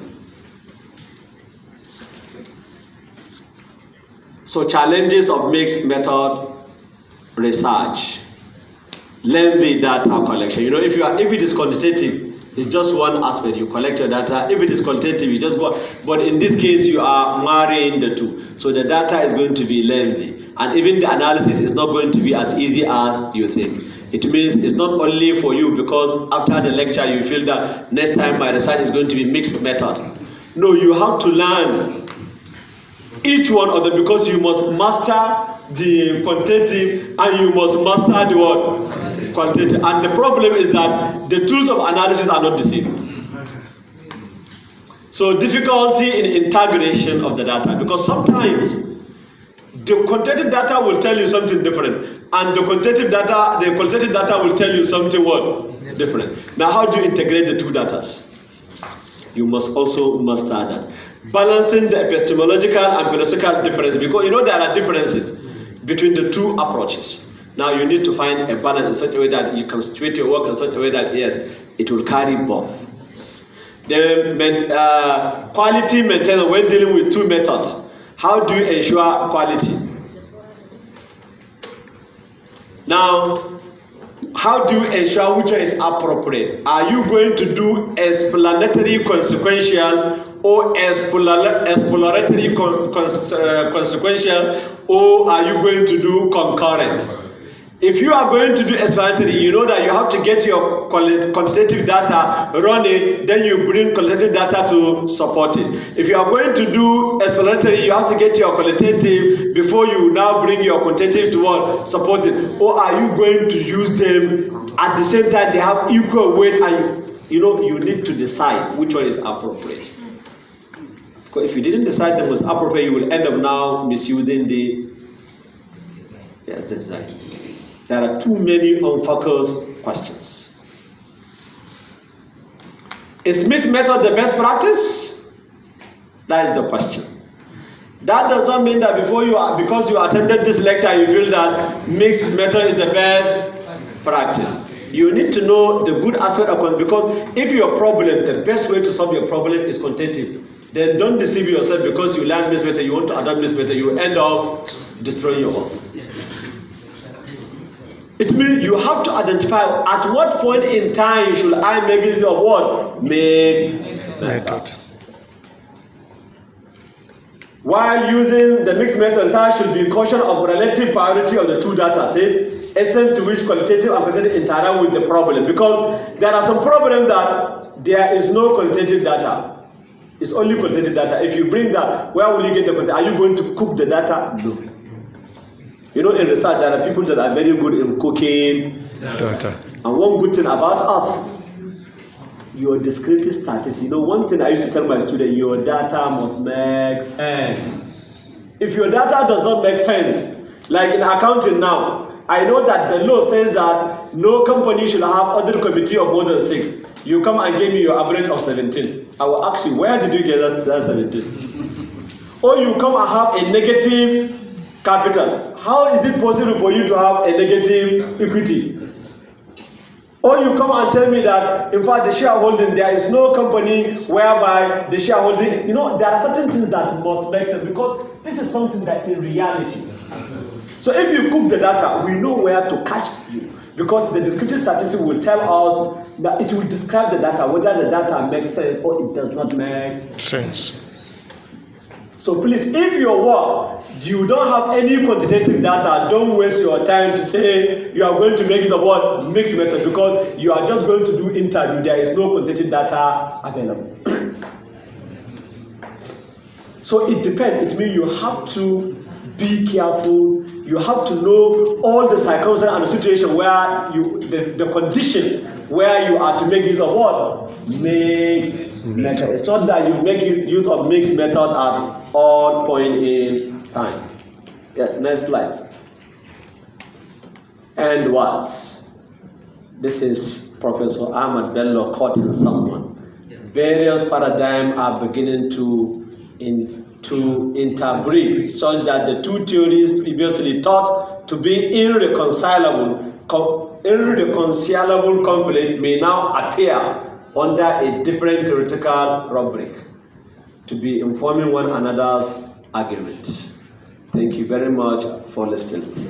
So challenges of mixed method research. Lengthy data collection. You know, if it is quantitative, it's just one aspect. You collect your data. If it is qualitative, you just go. But in this case, you are marrying the two. So the data is going to be lengthy. And even the analysis is not going to be as easy as you think. It means it's not only for you because after the lecture you feel that next time my research is going to be mixed method. No, you have to learn each one of them, because you must master the quantitative and you must master the what? Quantitative. And the problem is that the tools of analysis are not the same. So difficulty in integration of the data, because sometimes the quantitative data will tell you something different, and the qualitative data will tell you something what? Different. Now how do you integrate the two data? You must also master that. Balancing the epistemological and philosophical differences, because you know there are differences between the two approaches. Now you need to find a balance in such a way that you can situate your work in such a way that yes, it will carry both. The quality maintenance when dealing with two methods. How do you ensure quality? Now, how do you ensure which one is appropriate? Are you going to do explanatory consequential or exploratory consequential, or are you going to do concurrent? If you are going to do explanatory, you know that you have to get your quantitative data running, then you bring qualitative data to support it. If you are going to do exploratory, you have to get your qualitative before you now bring your quantitative to what? Support it. Or are you going to use them at the same time? They have equal weight, and you need to decide which one is appropriate. Because if you didn't decide the most appropriate, you will end up now misusing the design. There are too many unfocused questions. Is mixed method the best practice? That is the question. That does not mean that because you attended this lecture, you feel that mixed method is the best practice. You need to know the good aspect of it, because if your problem, the best way to solve your problem is quantitative, then don't deceive yourself because you learn mixed method, you want to adopt mixed method, you end up destroying your work. It means you have to identify at what point in time should I make use of what? Mixed method. While using the mixed method, research should be caution of relative priority of the two data set, extent to which qualitative and quantitative interact with the problem. Because there are some problems that there is no quantitative data. It's only quantitative data. If you bring that, where will you get the quantitative? Are you going to cook the data? No. You know, in research, there are people that are very good in cooking data. And one good thing about us, your descriptive statistics. You know, one thing I used to tell my students, your data must make sense. If your data does not make sense, like in accounting now, I know that the law says that that no company should have audit committee of more than 6. You come and give me your average of 17. I will ask you, where did you get that 17? Or you come and have a negative capital. How is it possible for you to have a negative equity? Or you come and tell me that, in fact, the shareholding, there is no company whereby the shareholding, there are certain things that must make sense, because this is something that in reality. So if you cook the data, we know where to catch you, because the descriptive statistics will tell us that it will describe the data, whether the data makes sense or it does not make sense. So please, if your work, you don't have any quantitative data, don't waste your time to say you are going to make the word mixed method, because you are just going to do interview. There is no quantitative data available. So it depends. It means you have to be careful. You have to know all the circumstances and the situation where the condition where you are to make use of what? Mixed method. It's not that you make use of mixed method at all point in time. Yes, next slide. And what? This is Professor AHMED BELLO quoting someone. Various paradigms are beginning to interbreed, such that the two theories previously thought to be irreconcilable conflict may now appear under a different theoretical rubric to be informing one another's argument. Thank you very much for listening.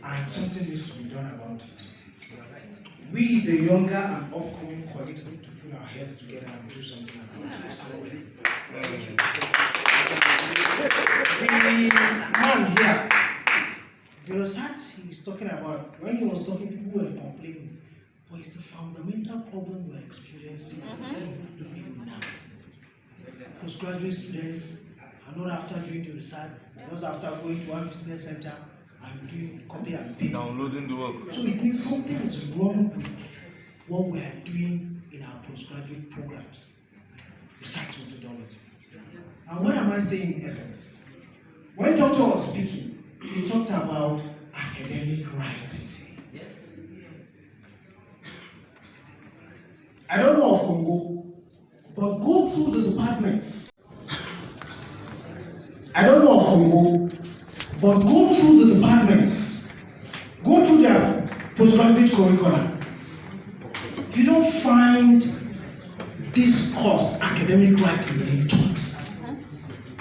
And something needs to be done about it. We, the younger and upcoming colleagues, need to put our heads together and do something about it. The man here, the research he's talking about, when he was talking, people were complaining, but it's a fundamental problem we're experiencing in EU now. Postgraduate students are not after doing the research, just after going to one business center and doing copy and paste. Downloading the work. So it means something is wrong with what we are doing in our postgraduate programs, research methodology. And what am I saying in essence? When Doctor was speaking, he talked about academic writing. Yes. I don't know of Congo, but go through the departments. I don't know of Congo, but go through the departments, go through their postgraduate curriculum. You don't find this course, academic writing, being taught.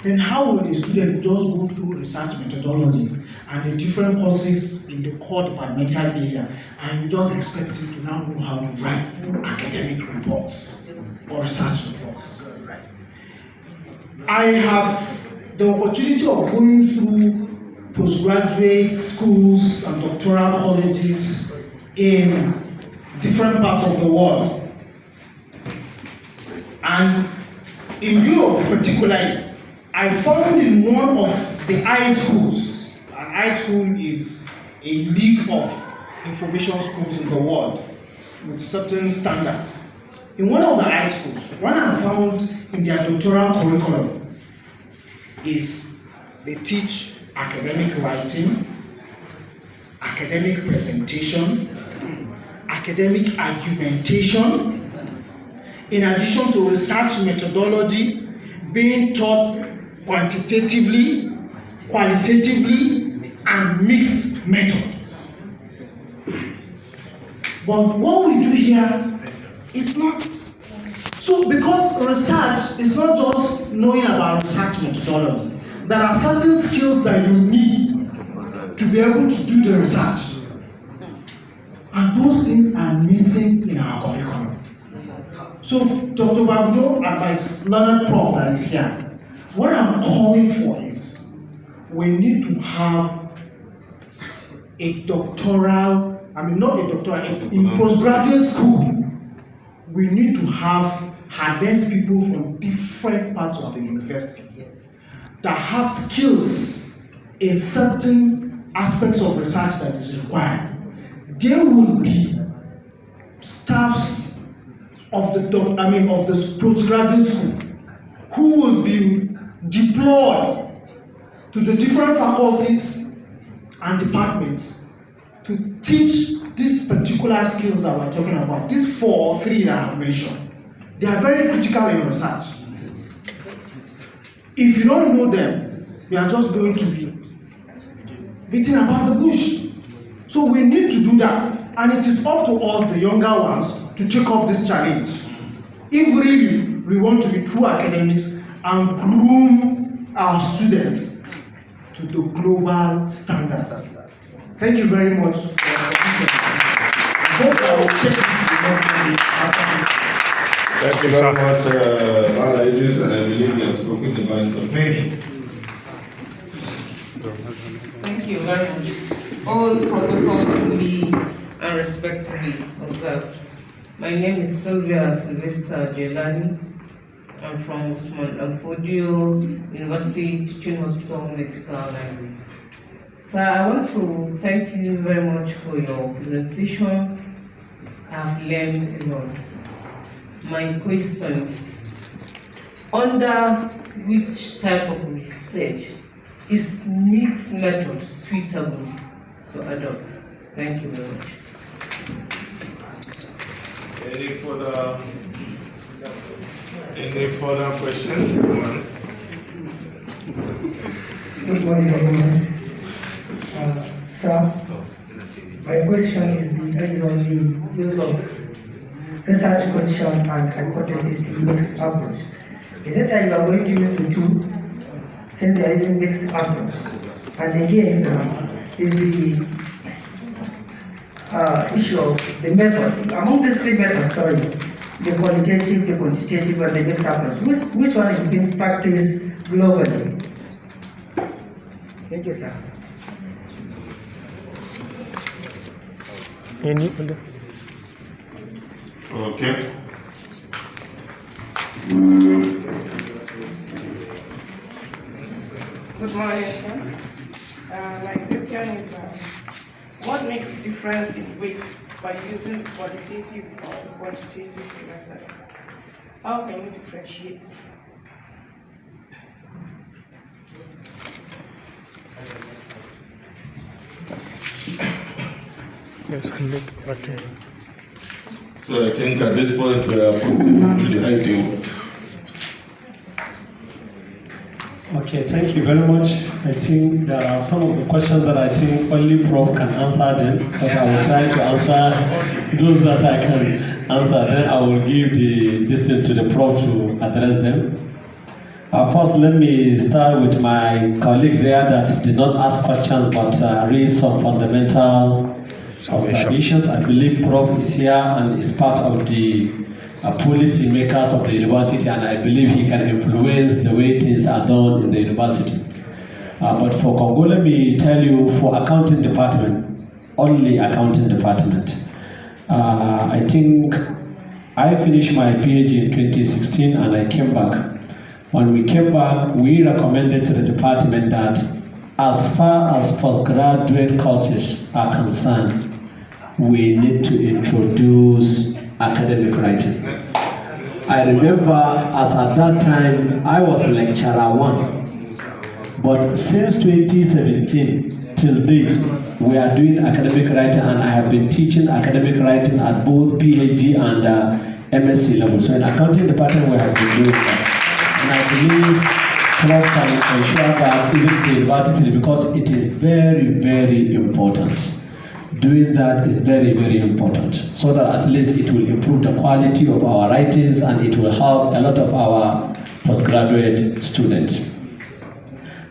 Then how will the student just go through research methodology and the different courses in the core departmental area, and you just expect him to now know how to write academic reports or research reports? I have the opportunity of going through postgraduate schools and doctoral colleges in different parts of the world. And in Europe particularly, I found in one of the high schools, an high school is a league of information schools in the world with certain standards. In one of the high schools, what I found in their doctoral curriculum is they teach academic writing, academic presentation, academic argumentation, in addition to research methodology being taught quantitatively, qualitatively, and mixed method. But what we do here, it's not. So because research is not just knowing about research methodology, there are certain skills that you need to be able to do the research. And those things are missing in our curriculum. So Dr. Bagudu and my learned prof that is here, what I'm calling for is we need to have a doctoral, in postgraduate school, we need to have harness people from different parts of the university that have skills in certain aspects of research that is required. There will be staffs of the postgraduate school who will be deployed to the different faculties and departments to teach these particular skills that we're talking about. These 4 or 3 that I've mentioned, they are very critical in research. If you don't know them, you are just going to be beating about the bush. So we need to do that, and it is up to us, the younger ones, to take up this challenge. If really we want to be true academics and groom our students to the global standards. Thank you very much for listening. I hope I will take this to the next meeting after this. Thank you very much, Brother Idris, and I believe you have spoken the minds of many. Thank you very much. All protocols duly and respectfully observed. My name is Sylvia Sylvester Jelani. I'm from Usman Danfodio University Teaching Hospital Medical Library. So I want to thank you very much for your presentation. I've learned a lot. My question, under which type of research is mixed method suitable to adopt? Thank you very much. Any further questions? Good morning, everyone. Sir, my question is based on the use of research questions and hypothesis in mixed approach. Is it that you are going to use the two since you are using mixed approach? And again, is the issue of the method. Among these 3 methods, the qualitative, the quantitative, and the mixed approach, which one is being practiced globally? Thank you, sir. Any Okay. Good morning, sir. My question is, what makes the difference in weight by using qualitative or quantitative method? How can you differentiate? Yes, okay. So I think at this point we are proceeding to the ideal. Okay, thank you very much. I think there are some of the questions that I think only Prof can answer them, but I will try to answer those that I can answer. Then I will give the distance to the Prof to address them. First, let me start with my colleague there that did not ask questions but raised some fundamental observations. I believe Prof is here and is part of the policy makers of the university, and I believe he can influence the way things are done in the university. But for Congo, let me tell you, for accounting department, only accounting department, I think I finished my PhD in 2016 and I came back. When we came back, we recommended to the department that as far as postgraduate courses are concerned, we need to introduce academic writing. I remember as at that time, I was lecturer 1. But since 2017 till date, we are doing academic writing, and I have been teaching academic writing at both PhD and MSc level. So in accounting department, we have been doing that. And I believe Prof can ensure that even the university, because it is very, very important. Doing that is very, very important, so that at least it will improve the quality of our writings and it will help a lot of our postgraduate students.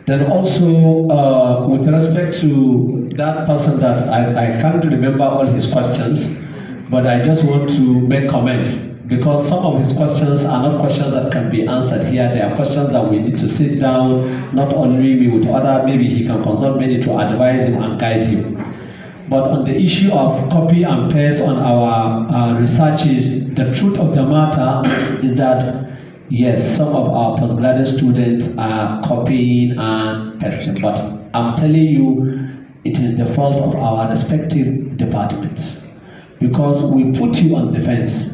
Then also, with respect to that person that I can't remember all his questions, but I just want to make comments, because some of his questions are not questions that can be answered here. They are questions that we need to sit down, not only me with other, maybe he can consult many to advise him and guide him. But on the issue of copy and paste on our researches, the truth of the matter is that, yes, some of our postgraduate students are copying and pasting, but I'm telling you, it is the fault of our respective departments, because we put you on defense.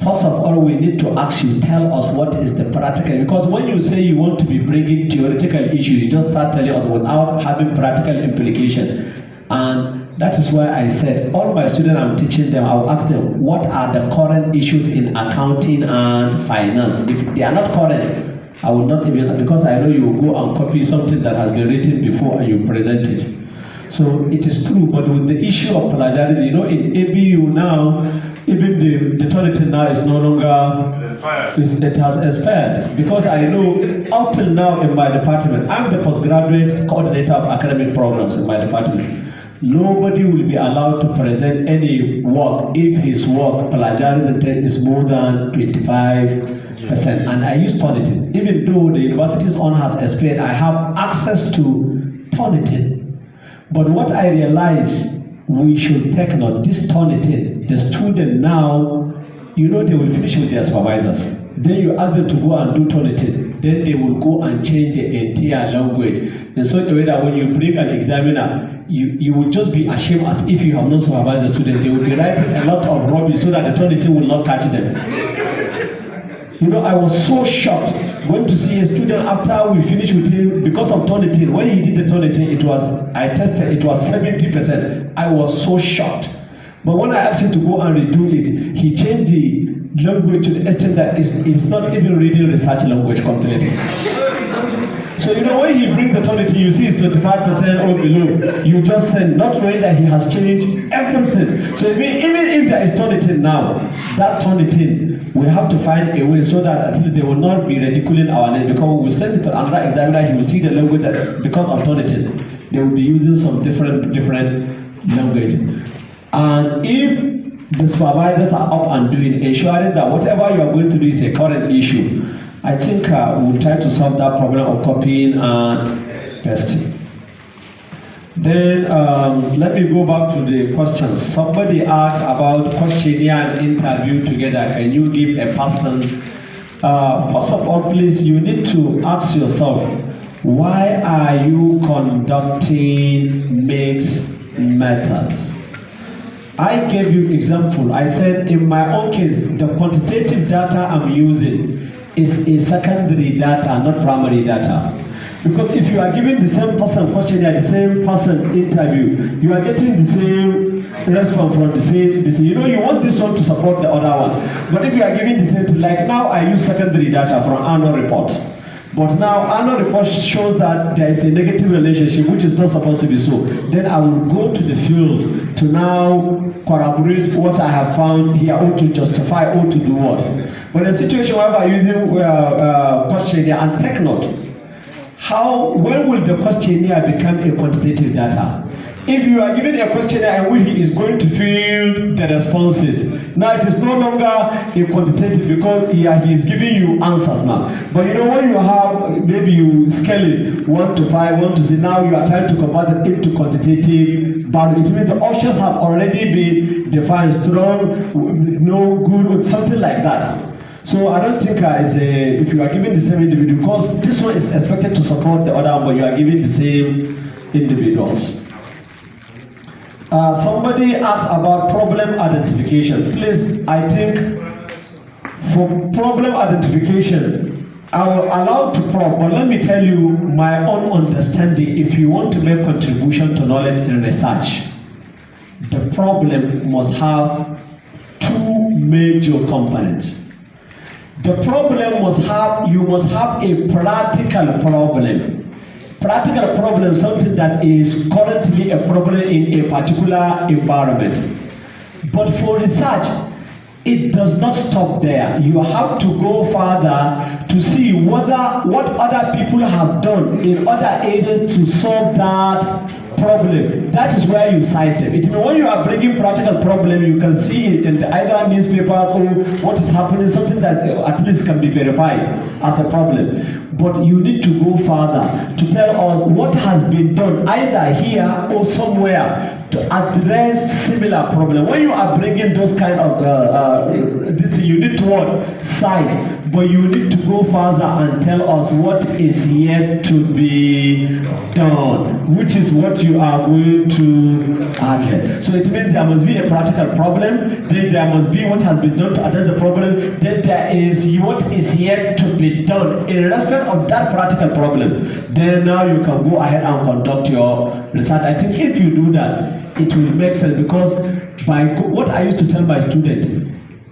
First of all, we need to ask you, tell us what is the practical, because when you say you want to be bringing theoretical issue, you just start telling us without having practical implication. And that is why I said, all my students I'm teaching them, I'll ask them, what are the current issues in accounting and finance? If they are not current, I will not even, because I know you will go and copy something that has been written before and you present it. So it is true, but with the issue of plagiarism, you know, in ABU now, even the authority now is no longer, it has expired. Because I know, up till now in my department, I'm the postgraduate coordinator of academic programs in my department. Nobody will be allowed to present any work if his work plagiarism is more than 25%. And I use Turnitin. Even though the university's own has expired, I have access to Turnitin. But what I realize, we should take note, this Turnitin, the student now, you know they will finish with their supervisors. Then you ask them to go and do Turnitin. Then they will go and change the entire language in such a way that when you bring an examiner, you will just be ashamed as if you have not supervised the student. They will be writing a lot of rubbish so that the Turnitin will not catch them. You know, I was so shocked going to see a student after we finished with him because of Turnitin. When he did the Turnitin, I tested, it was 70%. I was so shocked. But when I asked him to go and redo it, he changed the language to the extent that it's not even reading research language completely. So you know, when he brings the Turnitin, you see it's 25% or below. You just send, not knowing that he has changed everything. So even if there is Turnitin now, that Turnitin, we have to find a way so that at least they will not be ridiculing our name, because when we send it to another examiner, he will see the language that because of Turnitin, they will be using some different language. And if the supervisors are up and doing, ensuring that whatever you are going to do is a current issue, I think we'll try to solve that problem of copying and pasting. Then let me go back to the questions. Somebody asked about questionnaire and interview together. Can you give a person? First of all, please, you need to ask yourself, why are you conducting mixed methods? I gave you example. I said in my own case, the quantitative data I'm using is a secondary data, not primary data. Because if you are giving the same person questionnaire, the same person interview, you are getting the same response from the same. You know, you want this one to support the other one. But if you are giving the same, like now I use secondary data from annual report. But now annual report shows that there is a negative relationship, which is not supposed to be so. Then I will go to the field to now corroborate what I have found here, or to justify, or to do what. But in a situation where I'm using questionnaire and take note, when will the questionnaire become a quantitative data? If you are given a questionnaire and he is going to fill the responses, now it is no longer a quantitative because he is giving you answers now. But you know, when you have, maybe you scale it 1 to 5, 1 to 6, now you are trying to convert it into quantitative value. It means the options have already been defined, strong, no, good, something like that. So I don't think if you are giving the same individual, because this one is expected to support the other one, but you are giving the same individuals. Somebody asked about problem identification. Please, I think for problem identification, I will allow to PROF, but let me tell you my own understanding. If you want to make contribution to knowledge in research, the problem must have 2 major components. The problem you must have a practical problem. Practical problem is something that is currently a problem in a particular environment. But for research, it does not stop there. You have to go further to see what other people have done in other areas to solve that problem. That is where you cite them. When you are bringing practical problem, you can see it in either newspapers or what is happening, something that at least can be verified as a problem. But you need to go further to tell us what has been done either here or somewhere to address similar problem. When you are bringing those kind of this thing, you need to what? Cite, but you need to go further and tell us what is yet to be done, which is what you are going to address. So it means there must be a practical problem, then there must be what has been done to address the problem, then there is what is yet to be done in respect of that practical problem. Then now you can go ahead and conduct your research. I think if you do that, it will make sense, because by what I used to tell my students,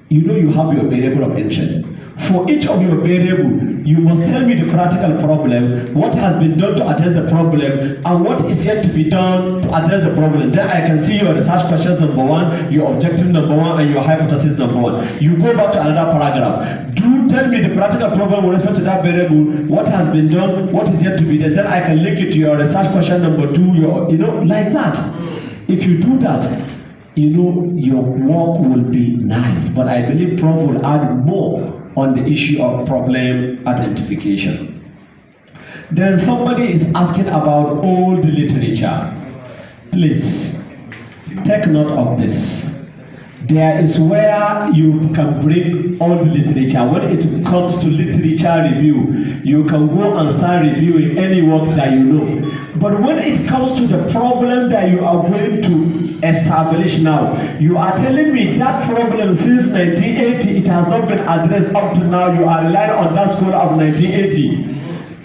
you know you have your variable of interest. For each of your variable, you must tell me the practical problem, what has been done to address the problem, and what is yet to be done to address the problem. Then I can see your research questions number 1, your objective number 1, and your hypothesis number 1. You go back to another paragraph. Do tell me the practical problem with respect to that variable, what has been done, what is yet to be done. Then I can link it to your research question number 2, your, like that. If you do that, your work will be nice. But I believe Prof will add more on the issue of problem identification. Then somebody is asking about old literature. Please take note of this. There is where you can bring old literature. When it comes to literature review, you can go and start reviewing any work that you know. But when it comes to the problem that you are going to establish now, you are telling me that problem since 1980, it has not been addressed up to now. You are relying on that school of 1980.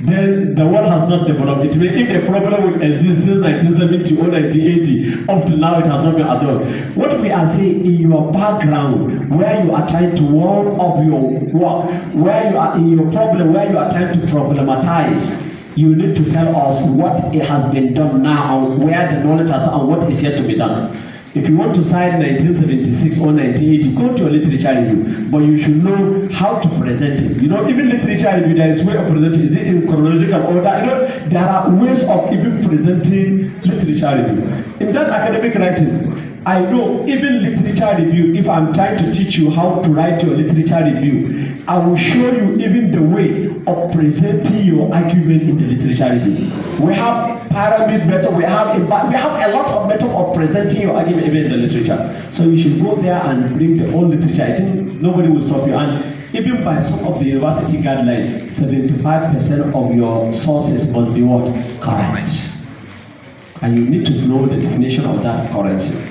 Then the world has not developed. It means if a problem will exist since 1970 or 1980, up to now it has not been addressed. What we are saying in your background, where you are trying to warm up your work, where you are in your problem, where you are trying to problematize, you need to tell us what it has been done now, and where the knowledge has and what is yet to be done. If you want to cite 1976 or 1980, go to a literature review, but you should know how to present it. Even literature review, there is way of presenting. Is it in chronological order? There are ways of even presenting literature review. In that academic writing, I know even literature review, if I'm trying to teach you how to write your literature review, I will show you even the way of presenting your argument in the literature review. We have pyramid method, we have a lot of method of presenting your argument even in the literature. So you should go there and bring the old literature. I think nobody will stop you. And even by some of the university guidelines, 75% of your sources must be what? Correct. And you need to know the definition of that currency.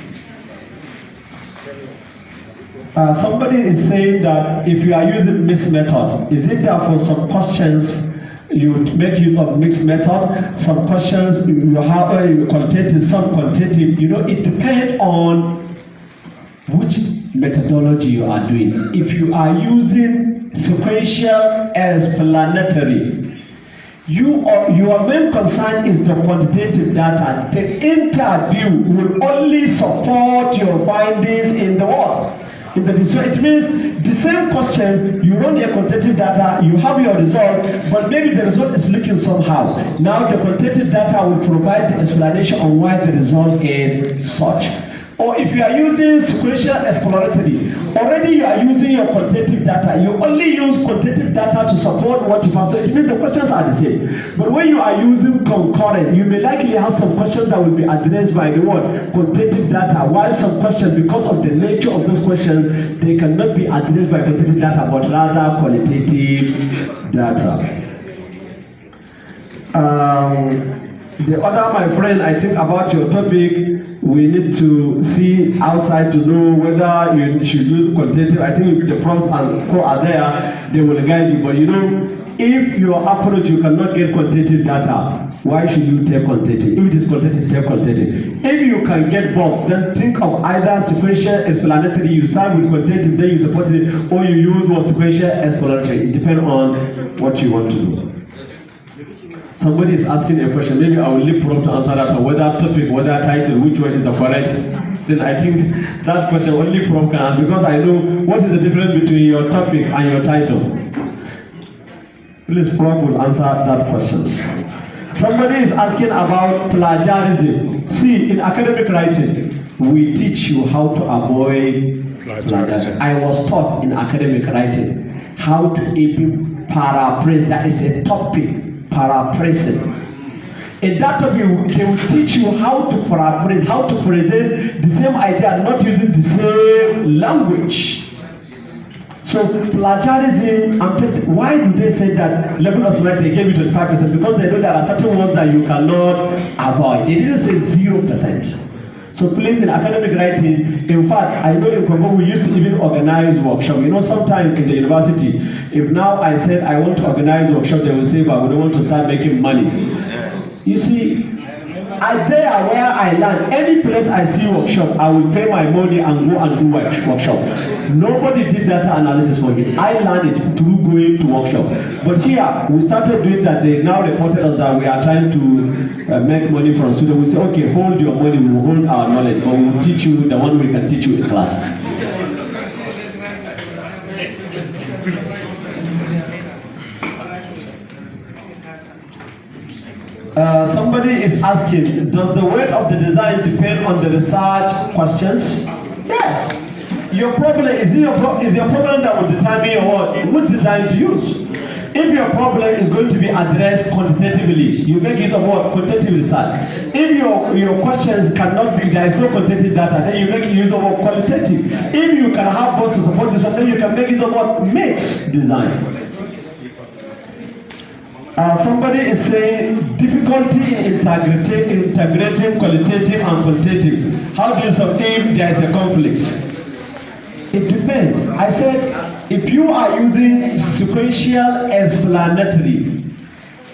Somebody is saying that if you are using mixed method, is it that for some questions you make use of mixed method, some questions you have quantitative, some quantitative, it depends on which methodology you are doing. If you are using sequential explanatory, your main concern is the quantitative data. The interview will only support your findings in the what? So it means the same question, you run your quantitative data, you have your result, but maybe the result is looking somehow. Now the quantitative data will provide the explanation on why the result is such. Or if you are using sequential exploratory, already you are using your quantitative data. You only use quantitative data to support what you have. So it means the questions are the same. But when you are using concurrent, you may likely have some questions that will be addressed by the word quantitative data, while some questions, because of the nature of those questions, they cannot be addressed by quantitative data, but rather qualitative data. The other, my friend, I think about your topic, we need to see outside to know whether you should use quantitative. I think the profs and co are there, they will guide you. But if your approach you cannot get quantitative data, why should you take quantitative? If it is quantitative, take quantitative. If you can get both, then think of either sequential explanatory, you start with quantitative, then you support it, or you use what sequential explanatory. It depends on what you want to do. Somebody is asking a question, maybe I will leave Prof to answer that, or whether topic, whether title, which one is the correct. Then I think that question only Prof can answer, because I know what is the difference between your topic and your title. Please, Prof will answer that question. Somebody is asking about plagiarism. See, in academic writing, we teach you how to avoid plagiarism. I was taught in academic writing how to even paraphrase. That is a topic. Paraphrasing. In that topic, they will teach you how to paraphrase, how to present the same idea, not using the same language. So plagiarism, why do they say that level of select they gave you 25%? Because they know there are certain words that you cannot avoid. They didn't say 0%. So please, in academic writing, in fact, I know in Congo we used to even organize workshops. You know, sometimes in the university, if now I said I want to organize workshop, they will say, but we don't want to start making money. You see, there where I learn, any place I see workshop, I will pay my money and go and do workshop. Nobody did data analysis for me. I learned it through going to workshop. But here, we started doing that. They now reported us that we are trying to make money from students. We say, okay, hold your money, we will hold our knowledge, but we will teach you the one we can teach you in class. Somebody is asking, does the weight of the design depend on the research questions? Yes. Your problem is your problem that will determine what design to use. If your problem is going to be addressed quantitatively, you make use of what? Quantitative research. If your questions cannot be, there is no quantitative data, then you make use of what? Qualitative. If you can have both to support this one, then you can make use of what? Mixed design. Somebody is saying difficulty in integrating qualitative and quantitative. How do you solve if there is a conflict? It depends. I said if you are using sequential explanatory,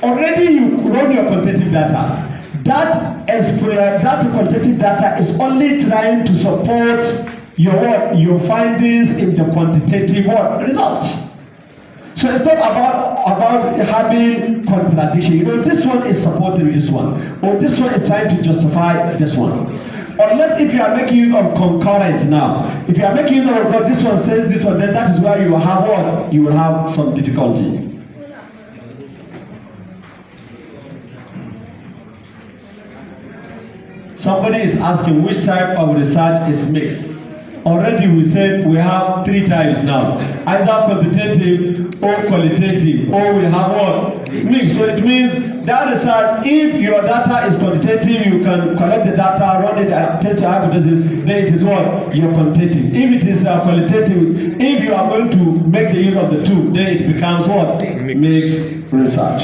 already you run your quantitative data. That quantitative data is only trying to support your findings in the quantitative result. So it's not about having contradiction. You know, this one is supporting this one, or this one is trying to justify this one. Unless if you are making use of concurrent now. If you are making use of this one says this one, then that is where you will have what? You will have some difficulty. Somebody is asking which type of research is mixed. Already we said we have 3 types now, either quantitative or qualitative, or we have what? Mixed. So it means that research, if your data is quantitative, you can collect the data, run it, test your hypothesis, then it is what? Your quantitative. If it is qualitative, if you are going to make the use of the two, then it becomes what? Mixed research.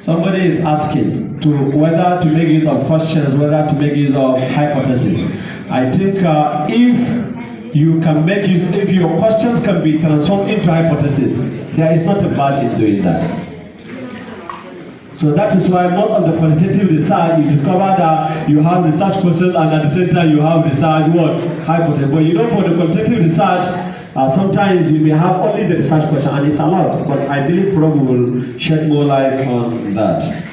Somebody is asking whether to make use of questions, whether to make use of hypotheses. I think if you can make use, if your questions can be transformed into hypotheses, there is not a bad in doing that. So that is why not on the quantitative research you discover that you have research questions and at the same time you have research hypothesis. But you know, for the quantitative research, sometimes we may have only the research question and it's allowed, but I believe PROF will shed more light on that.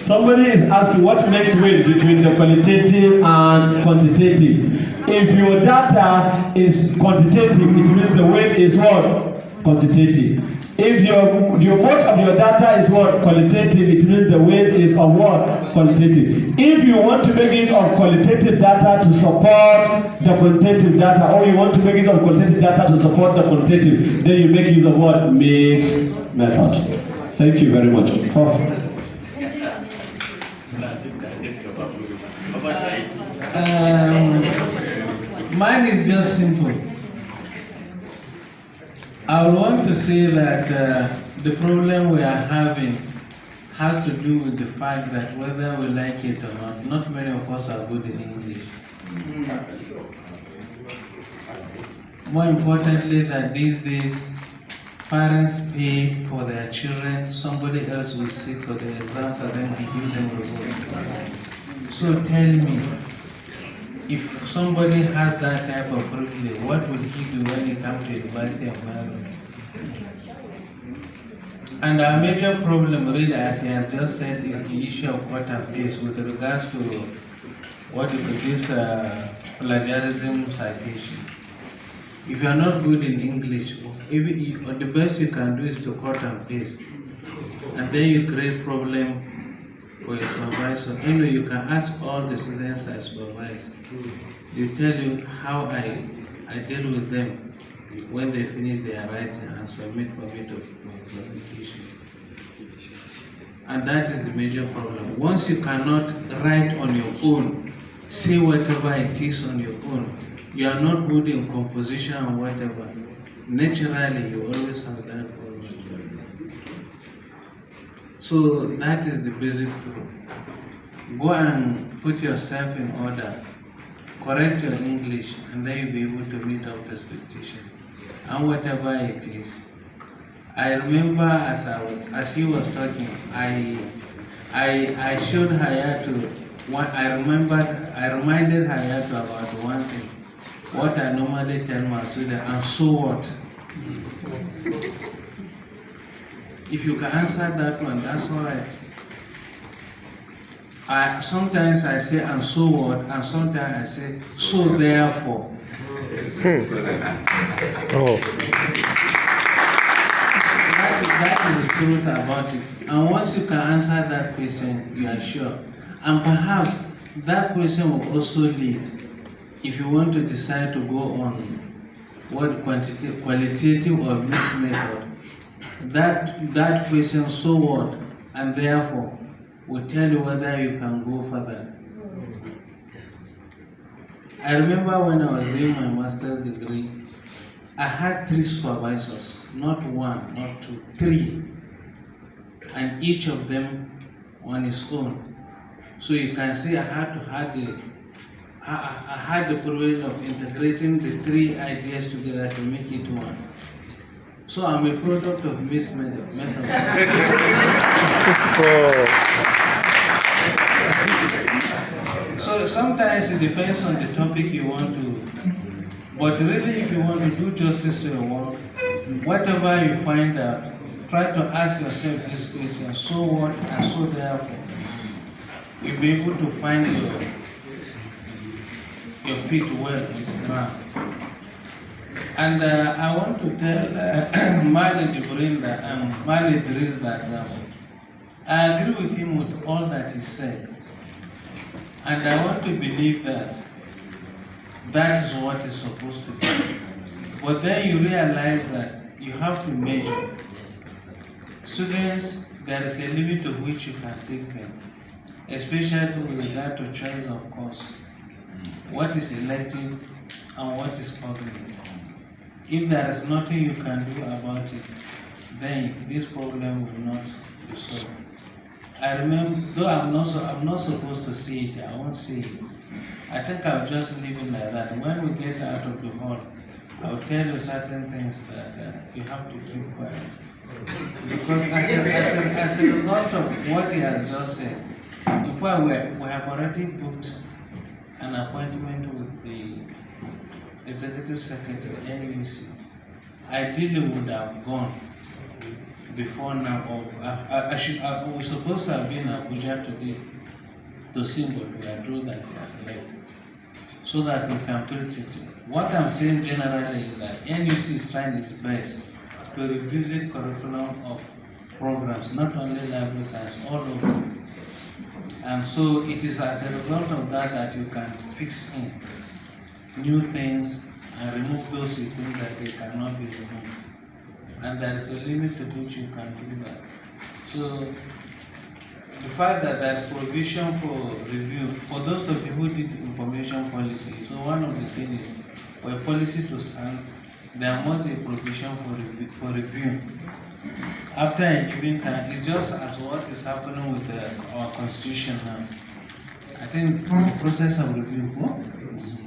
Somebody is asking what makes weight between the qualitative and quantitative. If your data is quantitative, it means the weight is what? Quantitative. If your weight of your data is what? Qualitative, it means the weight is of what? Qualitative. If you want to make use of qualitative data to support the quantitative data, or you want to make use of qualitative data to support the quantitative, then you make use of what? Mixed method. Thank you very much. Mine is just simple. I want to say that the problem we are having has to do with the fact that whether we like it or not many of us are good in English. More importantly, that these days, parents pay for their children, somebody else will sit for the exams and then give them results. So tell me, if somebody has that type of privilege, what would he do when he comes to university environment? And our major problem really, as he has just said, is the issue of cut and paste with regards to what you could use plagiarism citation. If you are not good in English, the best you can do is to cut and paste. And then you create problem for your supervisor. Anyway, you can ask all the students I supervise. They tell you how I deal with them. when they finish their writing and submit for me to publication. And that is the major problem. Once you cannot write on your own, say whatever it is on your own, you are not good in composition or whatever, naturally you always have that problem. So that is the basic truth. Go and put yourself in order, correct your English, and then you'll be able to meet up expectation. And whatever it is, I remember as he was talking, I showed Hayatu what I reminded Hayatu about one thing. What I normally tell my students, and so what? If you can answer that one, that's all right. Sometimes I say, and so what? And sometimes I say, so therefore. That is the truth about it. And once you can answer that question, you are sure. And perhaps that question will also lead, if you want to decide to go on what qualitative or mixed method, that question, so what, and therefore, will tell you whether you can go further. I remember when I was doing my master's degree, I had 3 supervisors, not 1, not 2, 3, and each of them on his own. So you can see I had the privilege of integrating the 3 ideas together to make it one. So I'm a product of mixed method. So sometimes it depends on the topic you want to, but really if you want to do justice to your work, whatever you find out, try to ask yourself this question, so what and so therefore. You'll be able to find your feet well on the ground. And I want to tell Mali Jibril that I agree with him with all that he said. And I want to believe that that is what is supposed to be. But then you realize that you have to measure. Students, there is a limit to which you can take them, especially with regard to choice of course. What is elective and what is public. If there is nothing you can do about it, then this problem will not be solved. I remember, though I'm not supposed to see it, I won't see it. I think I'll just leave it like that. When we get out of the hall, I'll tell you certain things that you have to keep quiet. Because as a result of what he has just said, in fact, we have already booked an appointment with the Executive Secretary NUC. Ideally would have gone before now. We're supposed to have been in Abuja today to see, but we are told that they are selected, so that we can preach it. What I'm saying generally is that NUC is trying its best to revisit curriculum of programs, not only library science, all over. And so it is as a result of that you can fix in new things and remove those you think that they cannot be removed. And there is a limit to which you can do that. So the fact that there is provision for review, for those of you who did information policy, so one of the things is for a policy to stand, there must be provision for review. After a given time, it's just as what is happening with our constitution now. I think the process of review.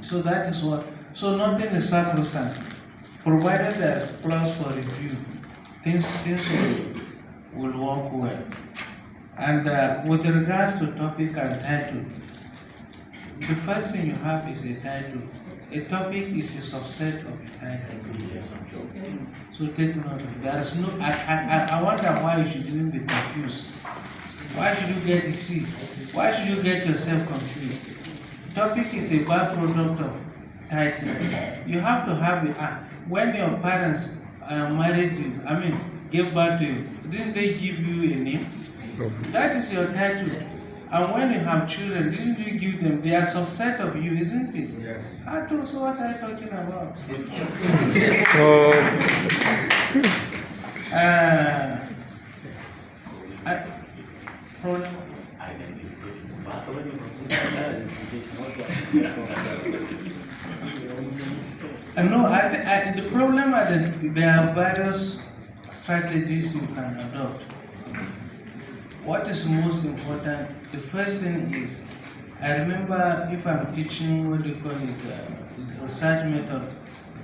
So that is what. So nothing is sacrosanct. Provided there is plans for review, things will work well. And with regards to topic and title, the first thing you have is a title. A topic is a subset of a title. So take note of it. There is no. I wonder why you shouldn't be confused. Why should you get yourself confused? Topic is a byproduct of title. You have to have it. When your parents married you, gave birth to you, didn't they give you a name? That is your title. And when you have children, didn't you give them? They are subset of you, isn't it? Yes. I told you what I'm talking about. Problem. No, the problem is that there are various strategies you can adopt. What is most important? The first thing is, I remember if I'm teaching what do you call it, research method,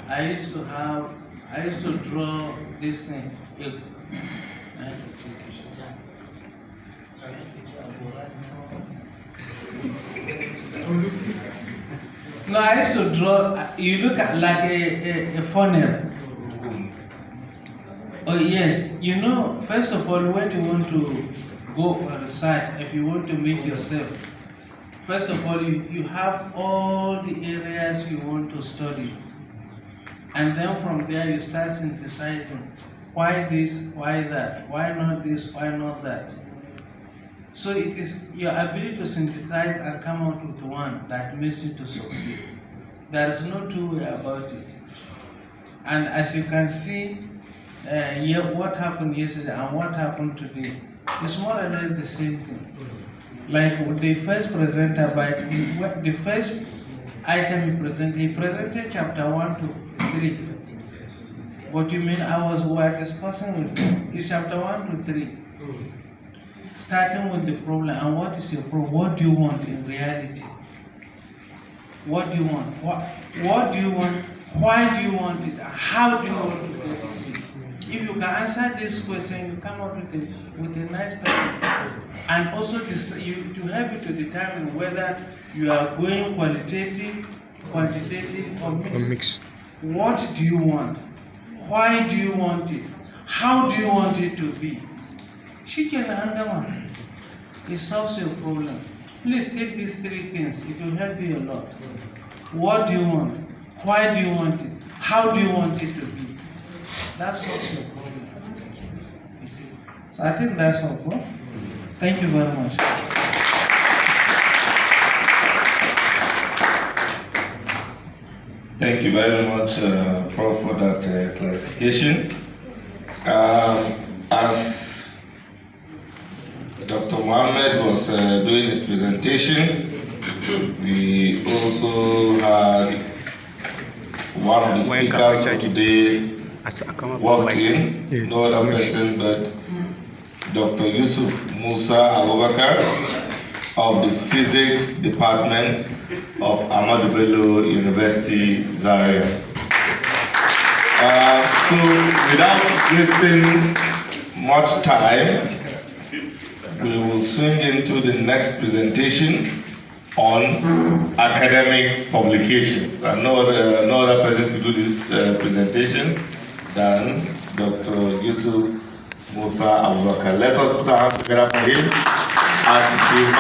I used to draw this thing. No, I used to draw, you look at like a funnel. Oh yes, you know, first of all, when you want to go on research, if you want to meet yourself, first of all, you have all the areas you want to study. And then from there, you start synthesizing. Why this, why that, why not this, why not that? So it is your ability to synthesize and come out with one that makes you to succeed. There is no two way about it. And as you can see, what happened yesterday and what happened today is more or less the same thing. Like the first presenter, the first item he presented chapter 1 to 3. What you mean we were discussing with him is chapter 1 to 3. Starting with the problem and what is your problem? What do you want in reality? What do you want? What do you want? Why do you want it? How do you want to get it? If you can answer this question, you come up with a nice topic. And also to help you to determine whether you are going qualitative, quantitative, or mixed. What do you want? Why do you want it? How do you want it to be? She can handle one. It solves your problem. Please take these 3 things. It will help you a lot. What do you want? Why do you want it? How do you want it to be? That solves your problem. You see? So I think that's all. Thank you very much. Thank you very much, Prof, for that clarification. As Dr. Mohammed was doing his presentation, we also had one of the speakers for today walked in, no other person but Dr. Yusuf Musa Abubakar of the Physics Department of AHMED BELLO University, Zaria. So without wasting much time, we will swing into the next presentation on academic publications. And no other person to do this presentation than Dr. Yusuf Musa Abubakar. Let us put our hands together for him as he